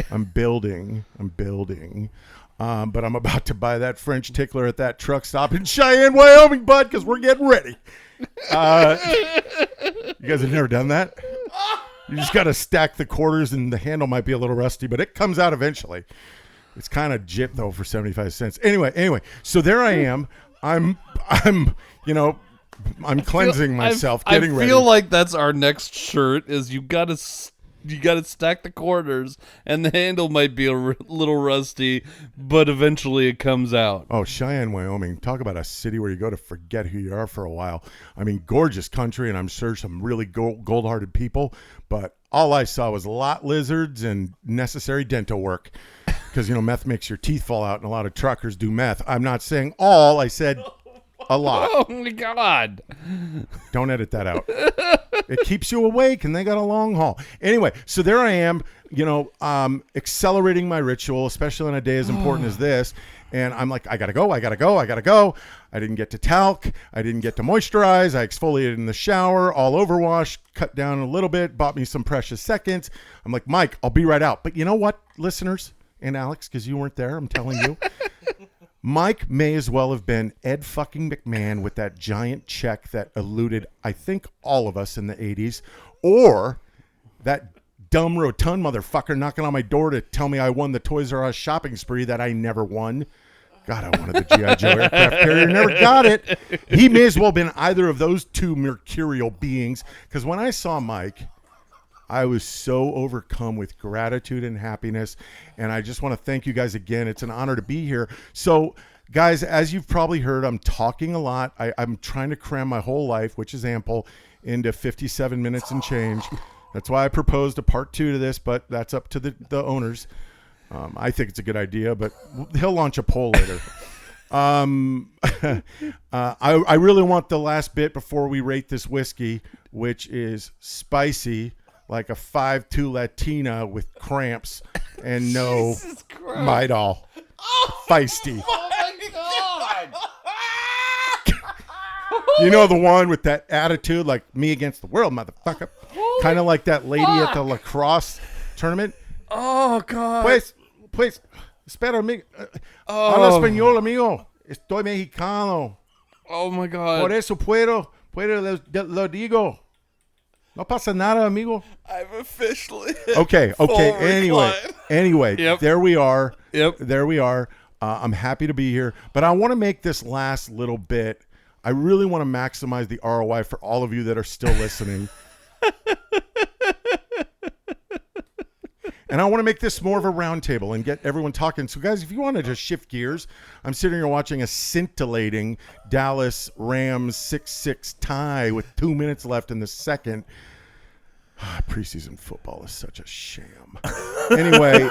I'm building. But I'm about to buy that French tickler at that truck stop in Cheyenne, Wyoming, bud, because we're getting ready. You guys have never done that? You just got to stack the quarters, and the handle might be a little rusty, but it comes out eventually. It's kind of jip, though, for 75 cents. Anyway, so there I am. I'm cleansing myself, getting ready. I feel like that's our next shirt is you got to stack the quarters, and the handle might be a little rusty, but eventually it comes out. Oh, Cheyenne, Wyoming. Talk about a city where you go to forget who you are for a while. I mean, gorgeous country, and I'm sure some really gold-hearted people, but all I saw was lot lizards and necessary dental work because, meth makes your teeth fall out, and a lot of truckers do meth. I'm not saying all. I said a lot. Oh, my God. Don't edit that out. It keeps you awake, and they got a long haul. Anyway, so there I am, accelerating my ritual, especially on a day as important as this. And I'm like, I gotta go. I didn't get to talc. I didn't get to moisturize. I exfoliated in the shower, all overwash, cut down a little bit, bought me some precious seconds. I'm like, Mike, I'll be right out. But you know what, listeners and Alex, because you weren't there, I'm telling you. Mike may as well have been Ed fucking McMahon with that giant check that eluded, I think, all of us in the 80s, or that dumb rotund motherfucker knocking on my door to tell me I won the Toys R Us shopping spree that I never won God, I wanted the G.I. Joe aircraft carrier. Never got it. He may as well have been either of those two mercurial beings. Because when I saw Mike, I was so overcome with gratitude and happiness. And I just want to thank you guys again. It's an honor to be here. So, guys, as you've probably heard, I'm talking a lot. I'm trying to cram my whole life, which is ample, into 57 minutes and change. That's why I proposed a part 2 to this, but that's up to the owners. I think it's a good idea, but he'll launch a poll later. I really want the last bit before we rate this whiskey, which is spicy, like a 5'2" Latina with cramps and no Midol. Feisty. Oh my God! You know, the one with that attitude, like me against the world, motherfucker. Kind of like that lady at the lacrosse tournament. Oh God! Pues, espera, amigo. Habla español, amigo. Estoy mexicano. Oh my God! Por eso puedo lo digo. No pasa nada, amigo. I'm officially Okay. Anyway, Yep. there we are. Yep. There we are. I'm happy to be here, but I want to make this last little bit. I really want to maximize the ROI for all of you that are still listening. And I want to make this more of a roundtable and get everyone talking. So, guys, if you want to just shift gears, I'm sitting here watching a scintillating Dallas Rams 6-6 tie with 2 minutes left in the second. Preseason football is such a sham. Anyway,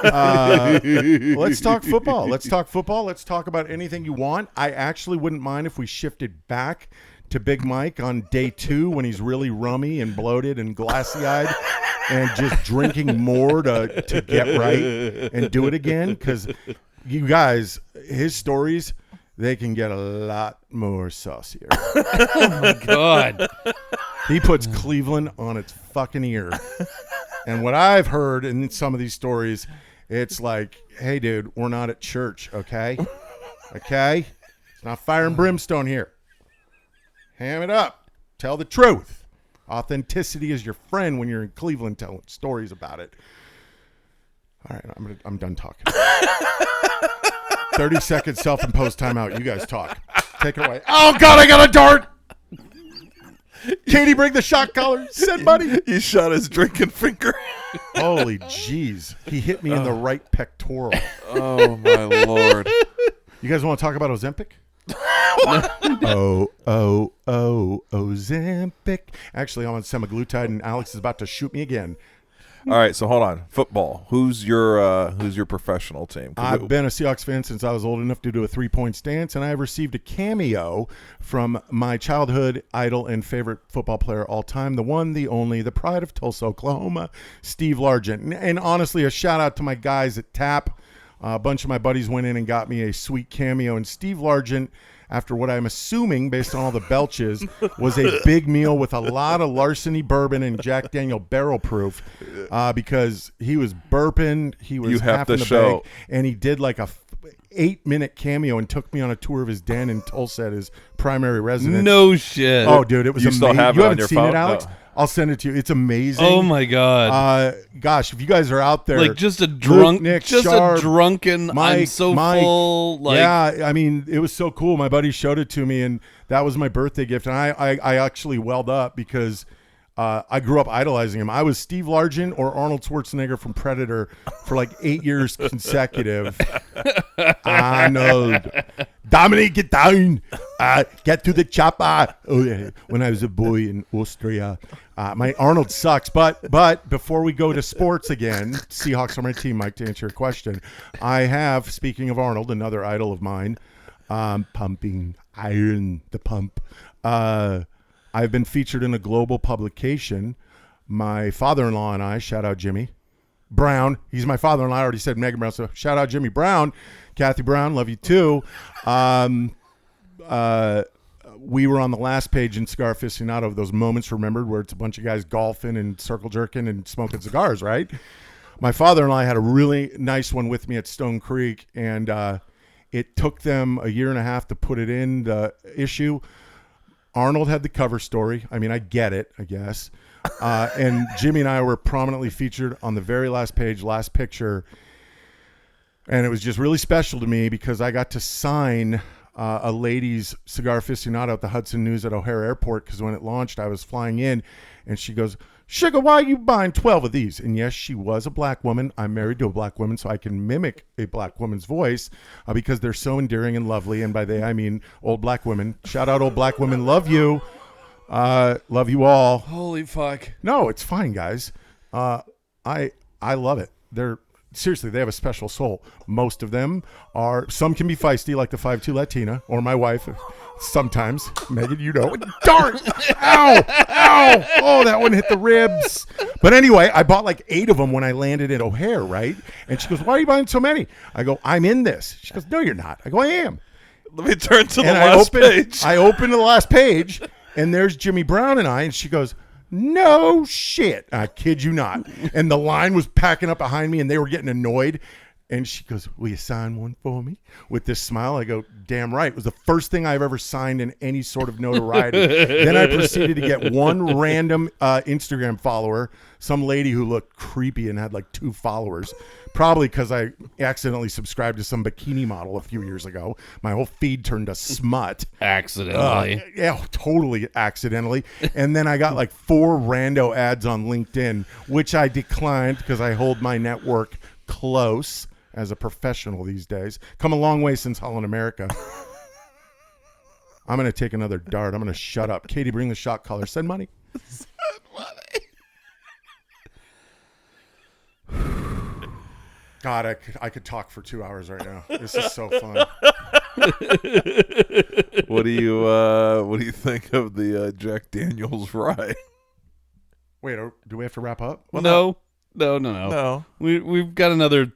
let's talk football. Let's talk about anything you want. I actually wouldn't mind if we shifted back to Big Mike on day 2 when he's really rummy and bloated and glassy-eyed and just drinking more to get right and do it again. Because you guys, his stories, they can get a lot more saucier. Oh my God! He puts Cleveland on its fucking ear. And what I've heard in some of these stories, it's like, hey, dude, we're not at church, okay? Okay? It's not fire and brimstone here. Ham it up. Tell the truth. Authenticity is your friend when you're in Cleveland telling stories about it. All right, I'm done talking. 30-second self-imposed timeout. You guys talk. Take it away. Oh, God, I got a dart. Katie, bring the shot collar. Send buddy. You shot his drinking finger. Holy jeez. He hit me in the right pectoral. Oh, my Lord. You guys want to talk about Ozempic? Ozempic. Actually, I'm on semaglutide, and Alex is about to shoot me again. All right, so hold on. Football. Who's your professional team? I've been a Seahawks fan since I was old enough to do a 3-point stance, and I have received a cameo from my childhood idol and favorite football player all time, the one, the only, the pride of Tulsa, Oklahoma, Steve Largent. And honestly, a shout out to my guys at TAP. A bunch of my buddies went in and got me a sweet cameo, and Steve Largent, after what I'm assuming, based on all the belches, was a big meal with a lot of Larceny bourbon and Jack Daniel barrel proof, because he was burping, he was half in the bag, and he did like a 8-minute cameo and took me on a tour of his den in Tulsa at his primary residence. No shit. Oh, dude, it was You amazing. still have you it on haven't your seen phone? it, Alex? No. I'll send it to you. It's amazing. Oh my God! Gosh, if you guys are out there, Like just a drunk, Nick, just Sharp, a drunken. I'm Mike, so Mike. full. Like, yeah, I mean, it was so cool. My buddy showed it to me, and that was my birthday gift. And I actually welled up because I grew up idolizing him. I was Steve Largent or Arnold Schwarzenegger from Predator for like 8 years consecutive. Arnold, Dominic, get down. Get to the chopper. Oh, yeah. When I was a boy in Austria. My Arnold sucks. But before we go to sports again, Seahawks are my team, Mike, to answer your question. I have, speaking of Arnold, another idol of mine, pumping iron, the pump. I've been featured in a global publication. My father-in-law and I, shout out Jimmy Brown. He's my father-in-law. I already said Megan Brown, so shout out Jimmy Brown. Kathy Brown, love you too. We were on the last page in Cigar Aficionado of those moments remembered where it's a bunch of guys golfing and circle jerking and smoking cigars, right? My father-in-law had a really nice one with me at Stone Creek, and it took them a year and a half to put it in the issue. Arnold had the cover story. I mean, I get it, I guess. And Jimmy and I were prominently featured on the very last page, last picture. And it was just really special to me because I got to sign a ladies cigar aficionado at the Hudson News at O'Hare Airport, because when it launched, I was flying in, and she goes, "Sugar, why are you buying 12 of these?" And yes, she was a black woman. I'm married to a black woman, so I can mimic a black woman's voice because they're so endearing and lovely. And by they, I mean old black women. Shout out old black women. Love you. Love you all. Holy fuck. No, it's fine, guys. I love it. Seriously, they have a special soul. Most of them are. Some can be feisty, like the 5'2" Latina, or my wife. Sometimes, Megan, you know. Darn! Ow! Ow! Oh, that one hit the ribs. But anyway, I bought like 8 of them when I landed at O'Hare, right? And she goes, "Why are you buying so many?" I go, "I'm in this." She goes, "No, you're not." I go, "I am." Let me turn to the And last page. I open the last page, and there's Jimmy Brown and I, and she goes, "No shit. I kid you not." And the line was packing up behind me, and they were getting annoyed. And she goes, "Will you sign one for me?" With this smile. I go, "Damn right." It was the first thing I've ever signed in any sort of notoriety. Then I proceeded to get one random Instagram follower, some lady who looked creepy and had like 2 followers. Probably because I accidentally subscribed to some bikini model a few years ago. My whole feed turned to smut. Accidentally. Yeah, totally accidentally. And then I got like 4 rando ads on LinkedIn, which I declined because I hold my network close as a professional these days. Come a long way since Holland America. I'm going to take another dart. I'm going to shut up. Katie, bring the shot collar. Send money. Send money. God, I could talk for 2 hours right now. This is so fun. What do you think of the Jack Daniels rye? Wait, do we have to wrap up? No. No. We've got another,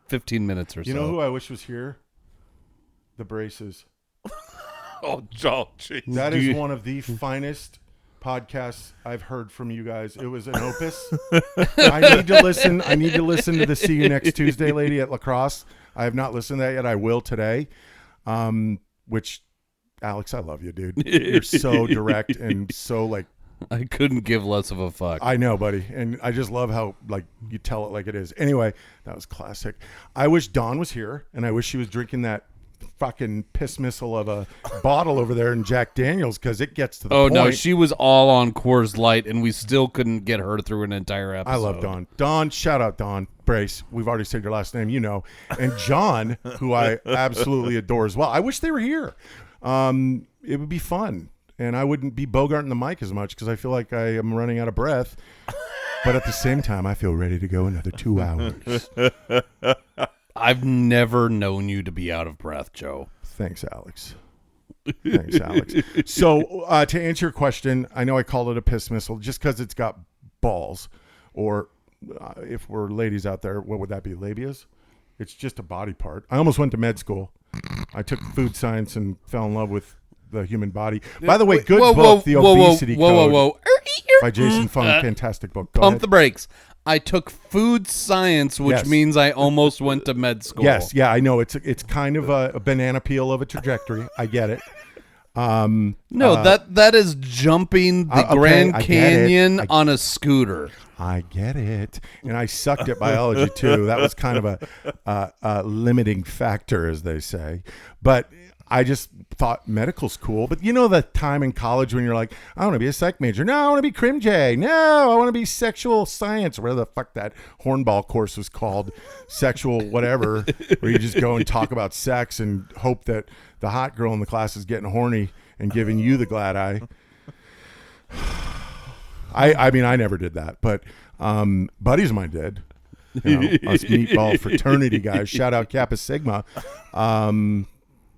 15 minutes or so. You know who I wish was here? The Braces. Oh, jeez. That is one of the finest podcasts I've heard from you guys. It was an opus. I need to listen to the See You Next Tuesday lady at Lacrosse. I have not listened to that yet. I will today. Which, Alex, I love you, dude. You're so direct and so like. I couldn't give less of a fuck. I know, buddy. And I just love how like you tell it like it is. Anyway, that was classic. I wish Dawn was here, and I wish she was drinking that fucking piss missile of a bottle over there in Jack Daniels, because it gets to the point. No, she was all on Coors Light, and we still couldn't get her through an entire episode. I love Dawn. Dawn, shout out Dawn Brace. We've already said your last name, and John, who I absolutely adore as well. I wish they were here. It would be fun, and I wouldn't be bogarting the mic as much because I feel like I am running out of breath. But at the same time, I feel ready to go another 2 hours. I've never known you to be out of breath, Joe. Thanks, Alex. So to answer your question, I know I called it a piss missile just because it's got balls. Or if we're ladies out there, what would that be? Labias? It's just a body part. I almost went to med school. I took food science and fell in love with the human body. By the way, good book, The Obesity Code by Jason Fung. Fantastic book. Go Pump ahead. the brakes. I took food science, which Yes. means I almost went to med school. Yes, yeah, I know. It's kind of a banana peel of a trajectory. I get it. No, that is jumping the okay, Grand I get it. Canyon on a scooter. I get it. And I sucked at biology too. That was kind of a limiting factor, as they say. But I just thought medical's cool. But you know the time in college when you're like, I want to be a psych major. No, I want to be Crim J. No, I want to be sexual science. Whatever the fuck that hornball course was called. Sexual whatever. Where you just go and talk about sex and hope that the hot girl in the class is getting horny and giving you the glad eye. I mean, I never did that. But buddies of mine did. Us meatball fraternity guys. Shout out Kappa Sigma.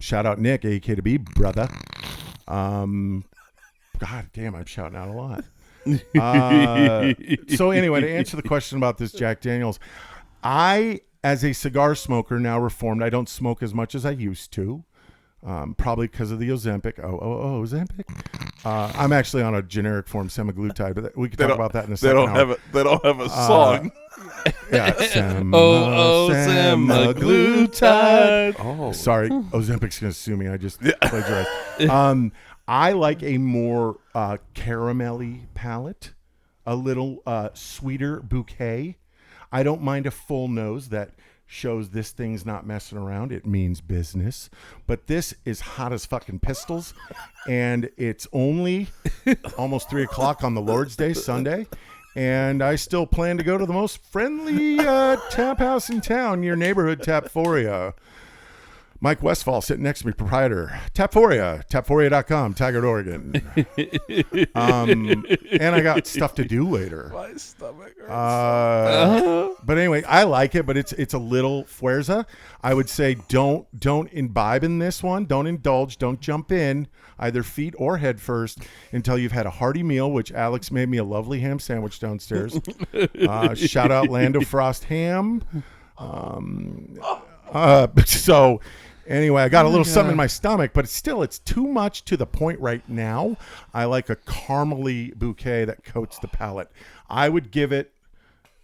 Shout out Nick, AK to B, brother. God damn, I'm shouting out a lot. So anyway, to answer the question about this Jack Daniels, I, as a cigar smoker, now reformed, I don't smoke as much as I used to. Probably because of the Ozempic. Ozempic. I'm actually on a generic form, semaglutide, but we can talk about that in a second. They don't have a song. Yeah, semaglutide. Oh, sorry, Ozempic's gonna sue me. I just plagiarized. I like a more caramelly palate, a little sweeter bouquet. I don't mind a full nose that shows this thing's not messing around. It means business. But this is hot as fucking pistols, and it's only almost 3 o'clock on the Lord's Day, Sunday. And I still plan to go to the most friendly tap house in town, your neighborhood Tapforia. Mike Westfall sitting next to me, proprietor. Tapforia, tapforia.com, Tigard, Oregon. And I got stuff to do later. My stomach hurts. But anyway, I like it, but it's a little fuerza. I would say don't imbibe in this one. Don't indulge. Don't jump in either feet or head first until you've had a hearty meal, which Alex made me a lovely ham sandwich downstairs. Shout out Lando Frost Ham. So anyway, I got a little something in my stomach, but it's too much to the point right now. I like a caramely bouquet that coats the palate. I would give it,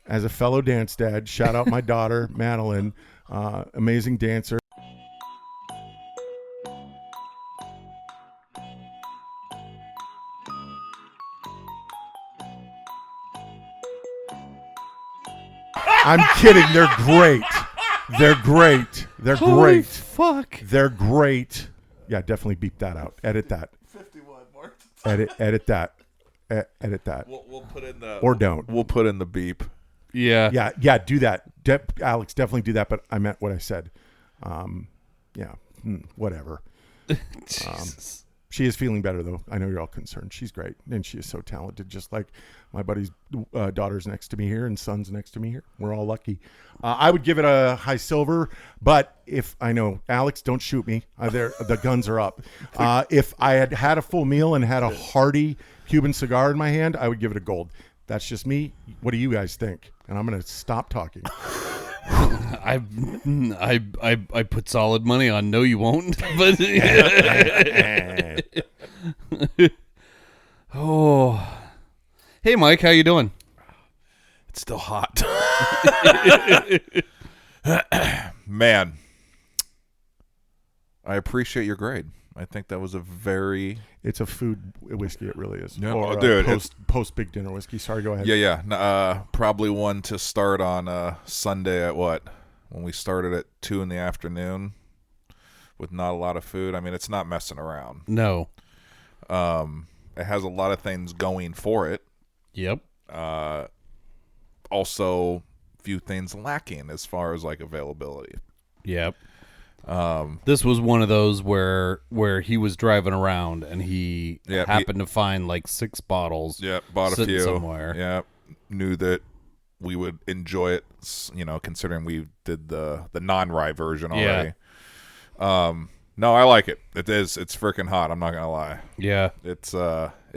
as a fellow dance dad, shout out my daughter, Madeline, amazing dancer. I'm kidding. They're great. They're great. They're Holy great. fuck. They're great. Yeah, definitely beep that out. Edit that. 51 more. Edit that. Edit that. We'll put in the Or don't. We'll put in the beep. Yeah. Yeah, do that. Alex, definitely do that, but I meant what I said. Whatever. Jesus. She is feeling better, though. I know you're all concerned. She's great, and she is so talented, just like my buddy's daughter's next to me here and son's next to me here. We're all lucky. I would give it a high silver, but if I know, Alex, don't shoot me. The guns are up. If I had had a full meal and had a hearty Cuban cigar in my hand, I would give it a gold. That's just me. What do you guys think? And I'm going to stop talking. I put solid money on no you won't. But oh. Hey Mike, how you doing? It's still hot. Man, I appreciate your grade. I think that was a very... It's a food whiskey, it really is. Yeah, or dude, post big dinner whiskey. Sorry, go ahead. Yeah. Probably one to start on Sunday at what? When we started at 2 in the afternoon with not a lot of food. I mean, it's not messing around. No. It has a lot of things going for it. Yep. Also, few things lacking as far as like availability. Yep. This was one of those where he was driving around and he happened to find like 6 bottles. Yeah, bought a few somewhere. Yeah, knew that we would enjoy it. Considering we did the non-rye version already. Yeah. No, I like it. It's freaking hot. I'm not gonna lie. Yeah. It's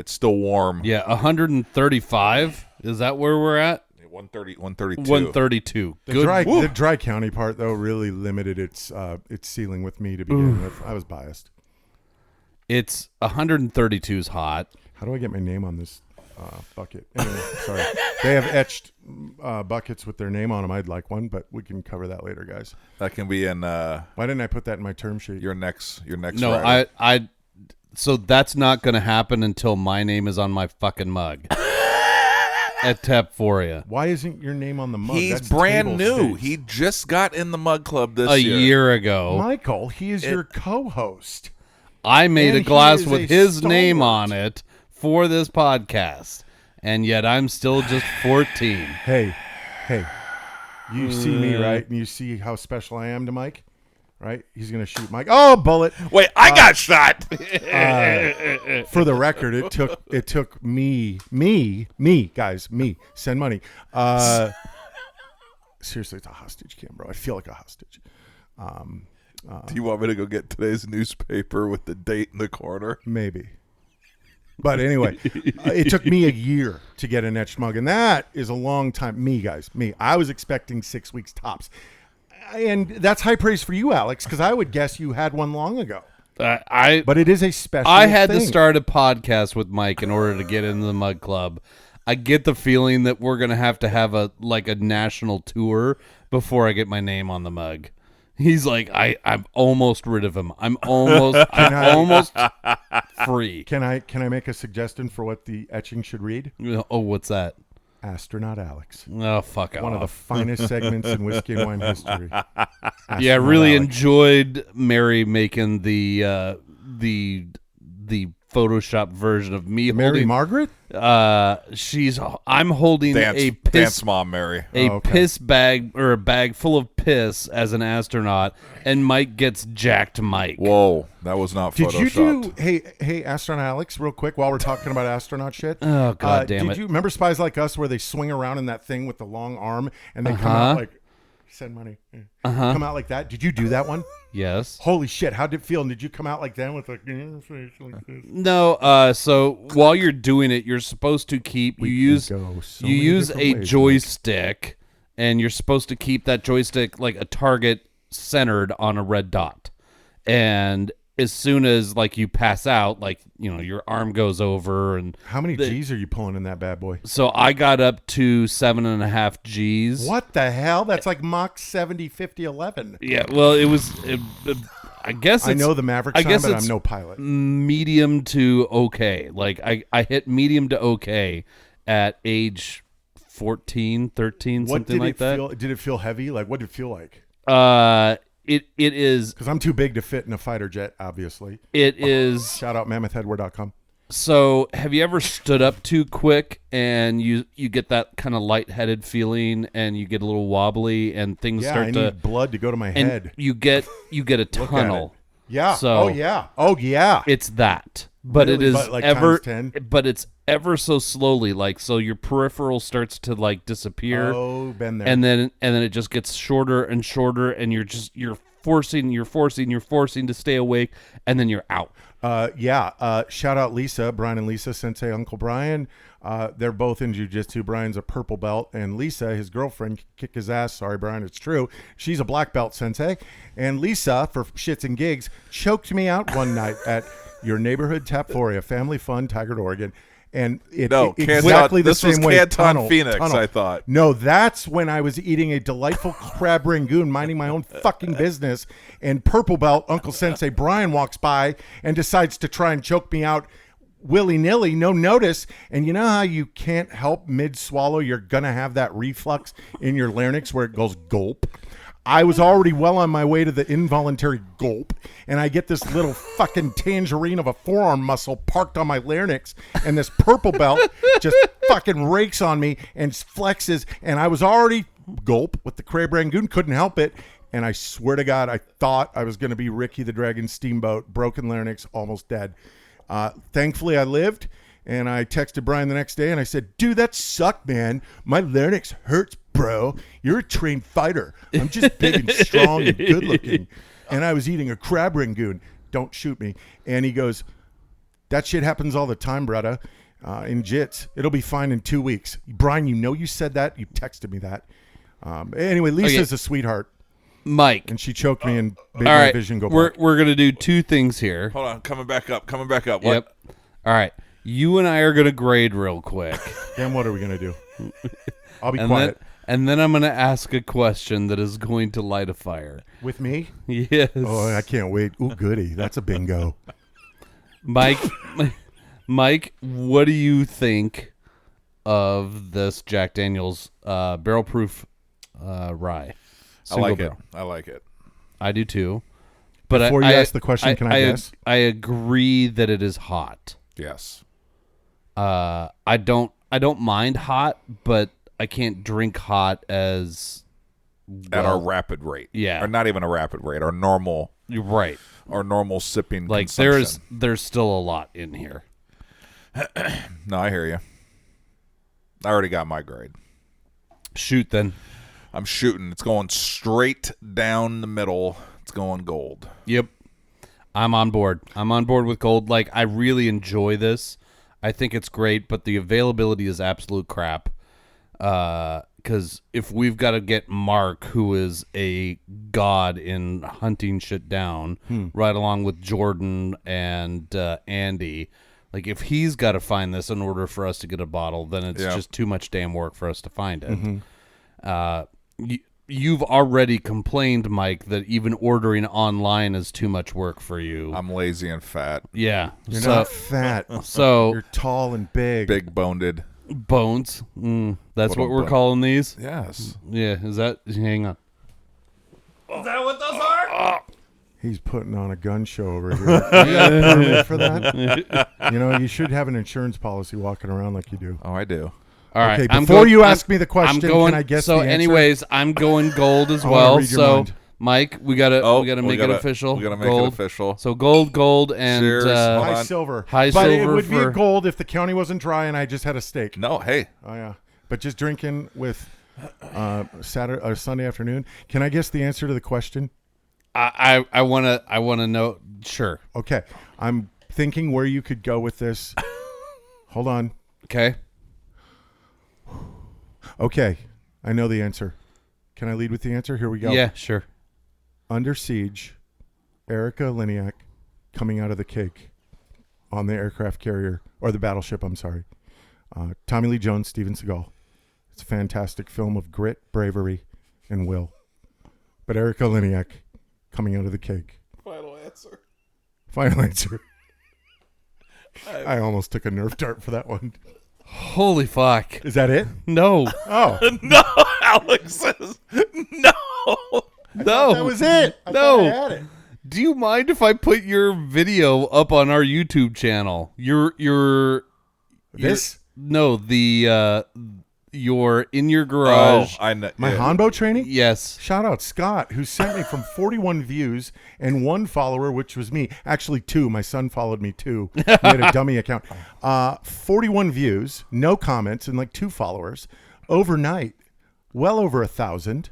still warm. Yeah, 135. Is that where we're at? 132. 132. The dry county part though really limited its ceiling with me to begin with. I was biased. It's 132 is hot. How do I get my name on this bucket? Anyway, sorry. They have etched buckets with their name on them. I'd like one, but we can cover that later, guys. That can be in. Why didn't I put that in my term sheet? Your next. No, rider. So that's not going to happen until my name is on my fucking mug. At Tapforia. Why isn't your name on the mug? He's That's brand table new. stakes. He just got in the mug club a year ago. Michael, he is your co-host. I made And a glass he is with a his name stalwart. on it for this podcast, and yet I'm still just 14. Hey, you see me, right? And you see how special I am to Mike, right? He's going to shoot Mike. Oh, bullet. Wait, I got shot. For the record, it took me, guys, send money. Seriously, it's a hostage cam, bro. I feel like a hostage. Do you want me to go get today's newspaper with the date in the corner? Maybe. But anyway, it took me a year to get an etched mug, and that is a long time. Me. I was expecting 6 weeks tops. And that's high praise for you, Alex, because I would guess you had one long ago. But it is a special I had thing. to start a podcast with Mike in order to get into the Mug Club. I get the feeling that we're going to have a national tour before I get my name on the mug. He's like, I'm almost rid of him. I'm almost free. Can I make a suggestion for what the etching should read? Oh, what's that? Astronaut Alex. Oh, fuck One of the off. finest segments in Whiskey and Wine history. Yeah, I Astronaut really Alex. enjoyed Mary making the Photoshop version of me Mary holding. Margaret? I'm holding a piss Dance mom, Mary. piss bag or a bag full of piss as an astronaut, and Mike gets jacked Mike. Whoa, that was not Did you photoshopped. do hey Astronaut Alex, real quick while we're talking about astronaut shit? Oh, God damn Did it. you remember Spies Like Us where they swing around in that thing with the long arm and they come out like send money. Come out like that? Did you do that one? Yes. Holy shit, how did it feel? And did you come out like that with like this? No, so while you're doing it, you're supposed to keep you use a joystick, and you're supposed to keep that joystick like a target centered on a red dot. And as soon as like you pass out, like, you know, your arm goes over. And How many G's are you pulling in that bad boy? so I got up to 7.5 G's. What the hell? That's like Mach 70, 50, 11. Yeah, well, I guess it's, I know the Maverick I sign, guess but it's I'm no pilot. medium to okay. Like I hit medium to okay at age 14, 13, What something did like it that. feel? Did it feel heavy? Like, what did it feel like? It is Because I'm too big to fit in a fighter jet, obviously. it is Shout out mammothheadwear.com. so have you ever stood up too quick and you get that kind of lightheaded feeling and you get a little wobbly and things Yeah, I start to need blood to go to my and head. you get a tunnel. Yeah. So- Oh yeah. It's that. But Really? it is But, like, ever times 10? but it's ever so slowly, like, so your peripheral starts to like disappear. Oh, been there. And then it just gets shorter and shorter, and you're forcing to stay awake, and then you're out. Shout out Lisa, Brian and Lisa, Sensei Uncle Brian. They're both in jiu-jitsu. Brian's a purple belt, and Lisa, his girlfriend, kicked his ass. Sorry, Brian, it's true. She's a black belt, Sensei. And Lisa, for shits and gigs, choked me out one night at your neighborhood Tapforia, family fun, Tigard, Oregon. And exactly the this was same way. Canton, Tunnel. Phoenix, I thought. No, that's when I was eating a delightful crab rangoon, minding my own fucking business. And purple belt Uncle Sensei Brian walks by and decides to try and choke me out willy-nilly, no notice. And you know how you can't help mid-swallow? You're going to have that reflux in your larynx where it goes gulp. I was already well on my way to the involuntary gulp, and I get this little fucking tangerine of a forearm muscle parked on my larynx, and this purple belt just fucking rakes on me and flexes, and I was already gulp with the crab rangoon, couldn't help it, and I swear to God, I thought I was going to be Ricky the Dragon Steamboat, broken larynx, almost dead. Thankfully, I lived, and I texted Brian the next day, and I said, dude, that sucked, man. My larynx hurts, bro. You're a trained fighter. I'm just big and strong and good looking. And I was eating a crab rangoon. Don't shoot me. And he goes, that shit happens all the time, brother. In jits. It'll be fine in 2 weeks. Brian, you know you said that. You texted me that. Anyway, Lisa's a sweetheart. Mike. And she choked me and made All my right, vision go we're black. going to do two things here. Hold on, coming back up. What? Yep. All right. You and I are going to grade real quick. Then what are we going to do? I'll be and quiet. then I'm going to ask a question that is going to light a fire. With me? Yes. Oh, I can't wait. Ooh, goody. That's a bingo. Mike, what do you think of this Jack Daniel's barrel proof rye? I like barrel. it. I like it. I do too. But Before you ask the question, can I guess? I agree that it is hot. Yes. I don't mind hot, but I can't drink hot as At our rapid rate. Yeah. Or not even a rapid rate. Our normal you're right. sipping Like consumption. there's still a lot in here. No, I hear you. I already got my grade. Shoot then. I'm shooting. It's going straight down the middle. It's going gold. Yep. I'm on board. I'm on board with gold. Like, I really enjoy this. I think it's great, but the availability is absolute crap. Because if we've got to get Mark, who is a god in hunting shit down, right along with Jordan and Andy, like, if he's got to find this in order for us to get a bottle, then it's just too much damn work for us to find it. You've already complained, Mike, that even ordering online is too much work for you. I'm lazy and fat. Yeah. You're not fat. So You're tall and big. Big boned. Bones. That's what we're Ba-dum-bum. calling these? Yes. Yeah, is that... Hang on. Is that what those are? He's putting on a gun show over here. You got a permit for that? You know, you should have an insurance policy walking around like you do. Oh, I do. All right. Okay, before you ask me the question, can I guess so the answer? anyways, I'm going gold as I wanna well. read your So, mind. Mike, we gotta make it official. We gotta make gold. it official. So gold, and Cheers. Hold High on. silver. High but it silver would be for- a gold if the county wasn't dry and I just had a steak. No, hey. Oh yeah, but just drinking with Saturday or Sunday afternoon. Can I guess the answer to the question? I wanna know. Sure. Okay, I'm thinking where you could go with this. Hold on. Okay. Okay, I know the answer. Can I lead with the answer? Here we go. Yeah. Sure. Under Siege, Erica Liniak coming out of the cake on the aircraft carrier, or the battleship, I'm sorry. Tommy Lee Jones, Steven Seagal. It's a fantastic film of grit, bravery, and will. But Erica Liniak coming out of the cake. Final answer. Final answer. I almost took a Nerf dart for that one. Holy fuck. Is that it? No. Oh, No, Alex says no. No. that was it. I No. thought I had it. Do you mind if I put your video up on our YouTube channel? This? No, the your in your garage. I know. My Hanbo training? Yes. Shout out Scott, who sent me from 41 views and 1 follower, which was me. Actually, 2. My son followed me too. He had a dummy account. 41 views, no comments, and like 2 followers. Overnight, well over 1,000.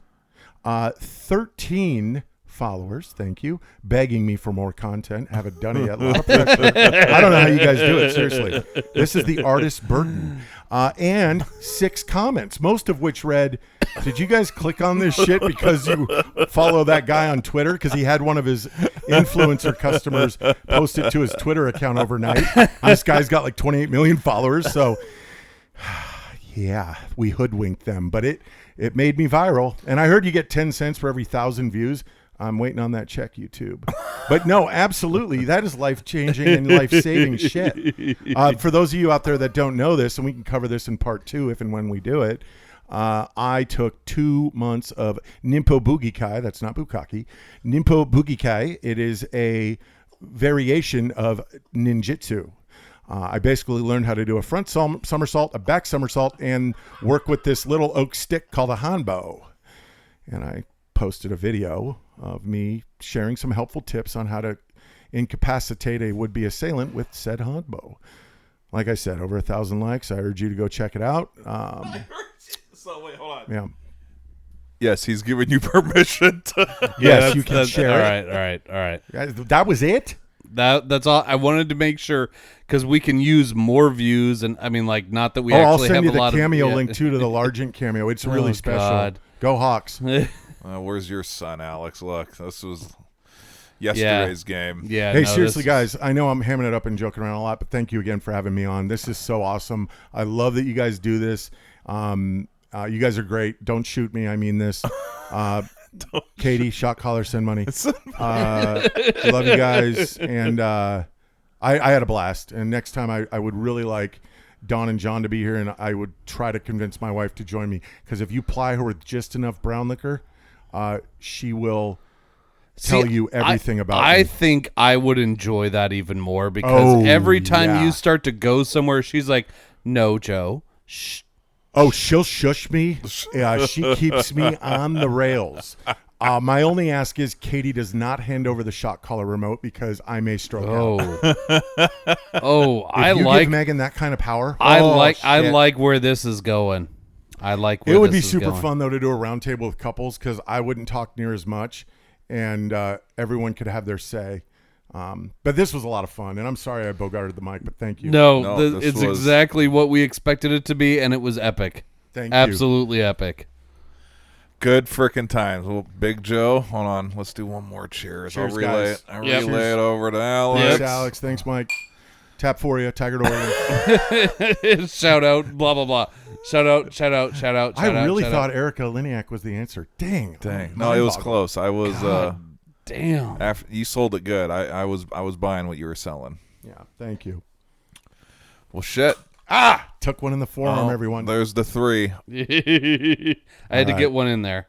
13 followers, thank you, begging me for more content. Haven't done it yet. A lot of pressure. I don't know how you guys do it, seriously. This is the artist Burton. And 6 comments, most of which read, did you guys click on this shit because you follow that guy on Twitter? Because he had one of his influencer customers post it to his Twitter account overnight. This guy's got like 28 million followers. So, yeah, we hoodwinked them. But it made me viral. And I heard you get 10 cents for every 1,000 views. I'm waiting on that check, YouTube. But no, absolutely. That is life-changing and life-saving shit. For those of you out there that don't know this, and we can cover this in part 2 if and when we do it, I took 2 months of Nimpo Bugikai. That's not Bukkake. Nimpo Bugikai. It is a variation of ninjutsu. I basically learned how to do a front somersault, a back somersault, and work with this little oak stick called a hanbo. And I posted a video of me sharing some helpful tips on how to incapacitate a would-be assailant with said hanbo. Like I said, over 1,000 likes. I urge you to go check it out. So wait, hold on. Yeah. Yes, he's giving you permission to. Yes, you can share it. All right. That was it? That's all. I wanted to make sure because we can use more views, and I mean, like, not that we I'll actually send have you a the lot cameo of link too to the Largent cameo. It's really special. God. Go Hawks. Where's your son, Alex? Look, this was yesterday's game. Yeah. Hey, no, seriously, this- guys, I know I'm hamming it up and joking around a lot, but thank you again for having me on. This is so awesome. I love that you guys do this. You guys are great. Don't shoot me. I mean this. Katie, shot caller, send money. Love you guys. And I had a blast. And next time I would really like Don and John to be here, and I would try to convince my wife to join me. Because if you ply her with just enough brown liquor, she will tell you everything about I me. think I would enjoy that even more because every time yeah. you start to go somewhere, she's like, "No, Joe, shh." Oh, she'll shush me. Yeah, she keeps me on the rails. My only ask is Katie does not hand over the shot caller remote because I may stroke out. Oh, If you give Megan that kind of power. I shit. like where this is going. I like where It would be this is super going. fun though to do a round table with couples because I wouldn't talk near as much, and everyone could have their say. But this was a lot of fun, and I'm sorry I bogarted the mic, but thank you. No, this it's was- exactly what we expected it to be, and it was epic. Thank you. Absolutely epic. Good frickin' times. Well, Big Joe, hold on. Let's do one more cheers. Cheers, I'll relay guys. it. I'll Yep. relay Cheers. it over to Alex. Thanks, Alex. Thanks, Mike. Tap for you, Tiger Oregon. Shout out, blah blah blah. Shout out. I really shout thought out. Erica Liniak was the answer. Dang. Dang. No, it was Mind-boggling. close. I was Damn. after you sold it good. I was buying what you were selling. Yeah, thank you. Well, shit. Took one in the forearm, Oh, everyone. There's the 3. I had to get one in there.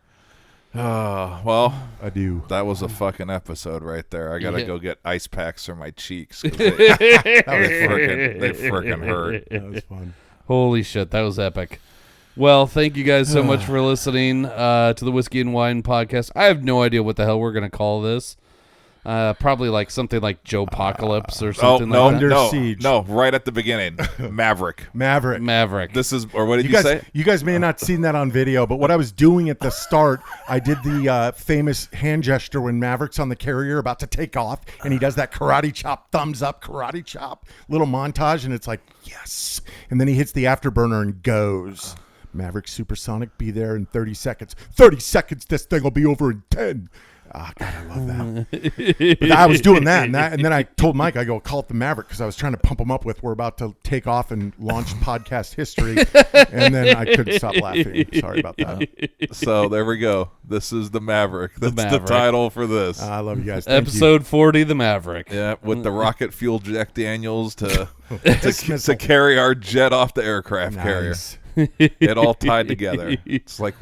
Well, Adieu. that was a fucking episode right there. I gotta Yeah. go get ice packs for my cheeks. 'Cause they freaking hurt. That was fun. Holy shit, that was epic. Well, thank you guys so much for listening to the Whiskey and Wine podcast. I have no idea what the hell we're going to call this. Probably like something like Joe Apocalypse or Oh, something no, like that. Under no, Siege. no, right at the beginning. Maverick. Maverick. This is, or what did you say? You guys may have not seen that on video, but what I was doing at the start, I did the famous hand gesture when Maverick's on the carrier about to take off, and he does that karate chop, thumbs up, karate chop, little montage, and it's like, yes. And then he hits the afterburner and goes. Maverick Supersonic, be there in 30 seconds. 30 seconds, this thing will be over in 10. Ah, God, I love that. But I was doing that, and then I told Mike, I go, call it the Maverick, because I was trying to pump him up with, we're about to take off and launch podcast history, and then I couldn't stop laughing. Sorry about that. So there we go. This is the Maverick. That's the Maverick. title for this. I love you guys. Thank you. Episode 40, The Maverick. Yeah, with the rocket fuel Jack Daniels to Missile. carry our jet off the aircraft carrier. Nice. It all tied together. It's like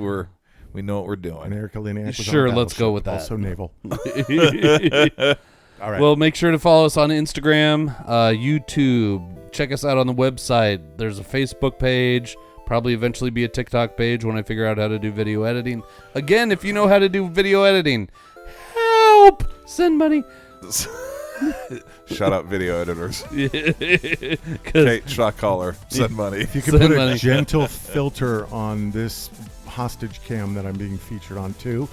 we know what we're And doing. Eric Liniak was Sure, on let's go Battleship, with that. Also naval. All right. Well, make sure to follow us on Instagram, YouTube. Check us out on the website. There's a Facebook page. Probably eventually be a TikTok page when I figure out how to do video editing. Again, if you know how to do video editing, help! Send money. Shout out video editors. 'Cause- Kate, shot caller, send money. if you could Send put a money. gentle filter on this hostage cam that I'm being featured on too,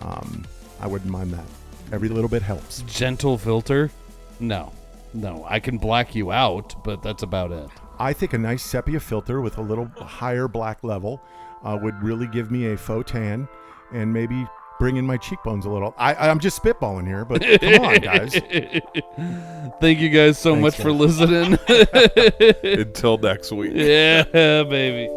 I wouldn't mind that. Every little bit helps. Gentle filter? No. I can black you out, but that's about it. I think a nice sepia filter with a little higher black level would really give me a faux tan and maybe bring in my cheekbones a little. I'm just spitballing here, but come on, guys. Thank you guys so Thanks, much for guys. listening. Until next week. Yeah, baby.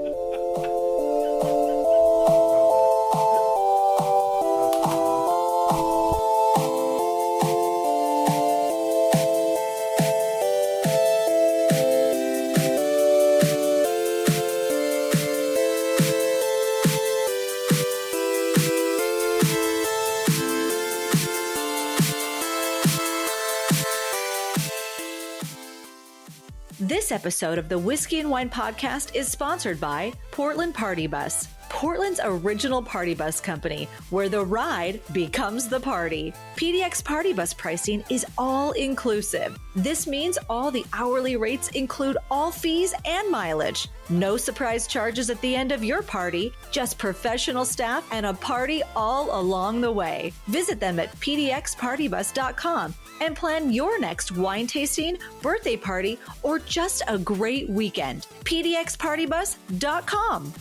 This episode of the Whiskey and Wine podcast is sponsored by Portland Party Bus, Portland's original party bus company, where the ride becomes the party. PDX Party Bus pricing is all inclusive. This means all the hourly rates include all fees and mileage. No surprise charges at the end of your party, just professional staff and a party all along the way. Visit them at pdxpartybus.com and plan your next wine tasting, birthday party, or just a great weekend. pdxpartybus.com.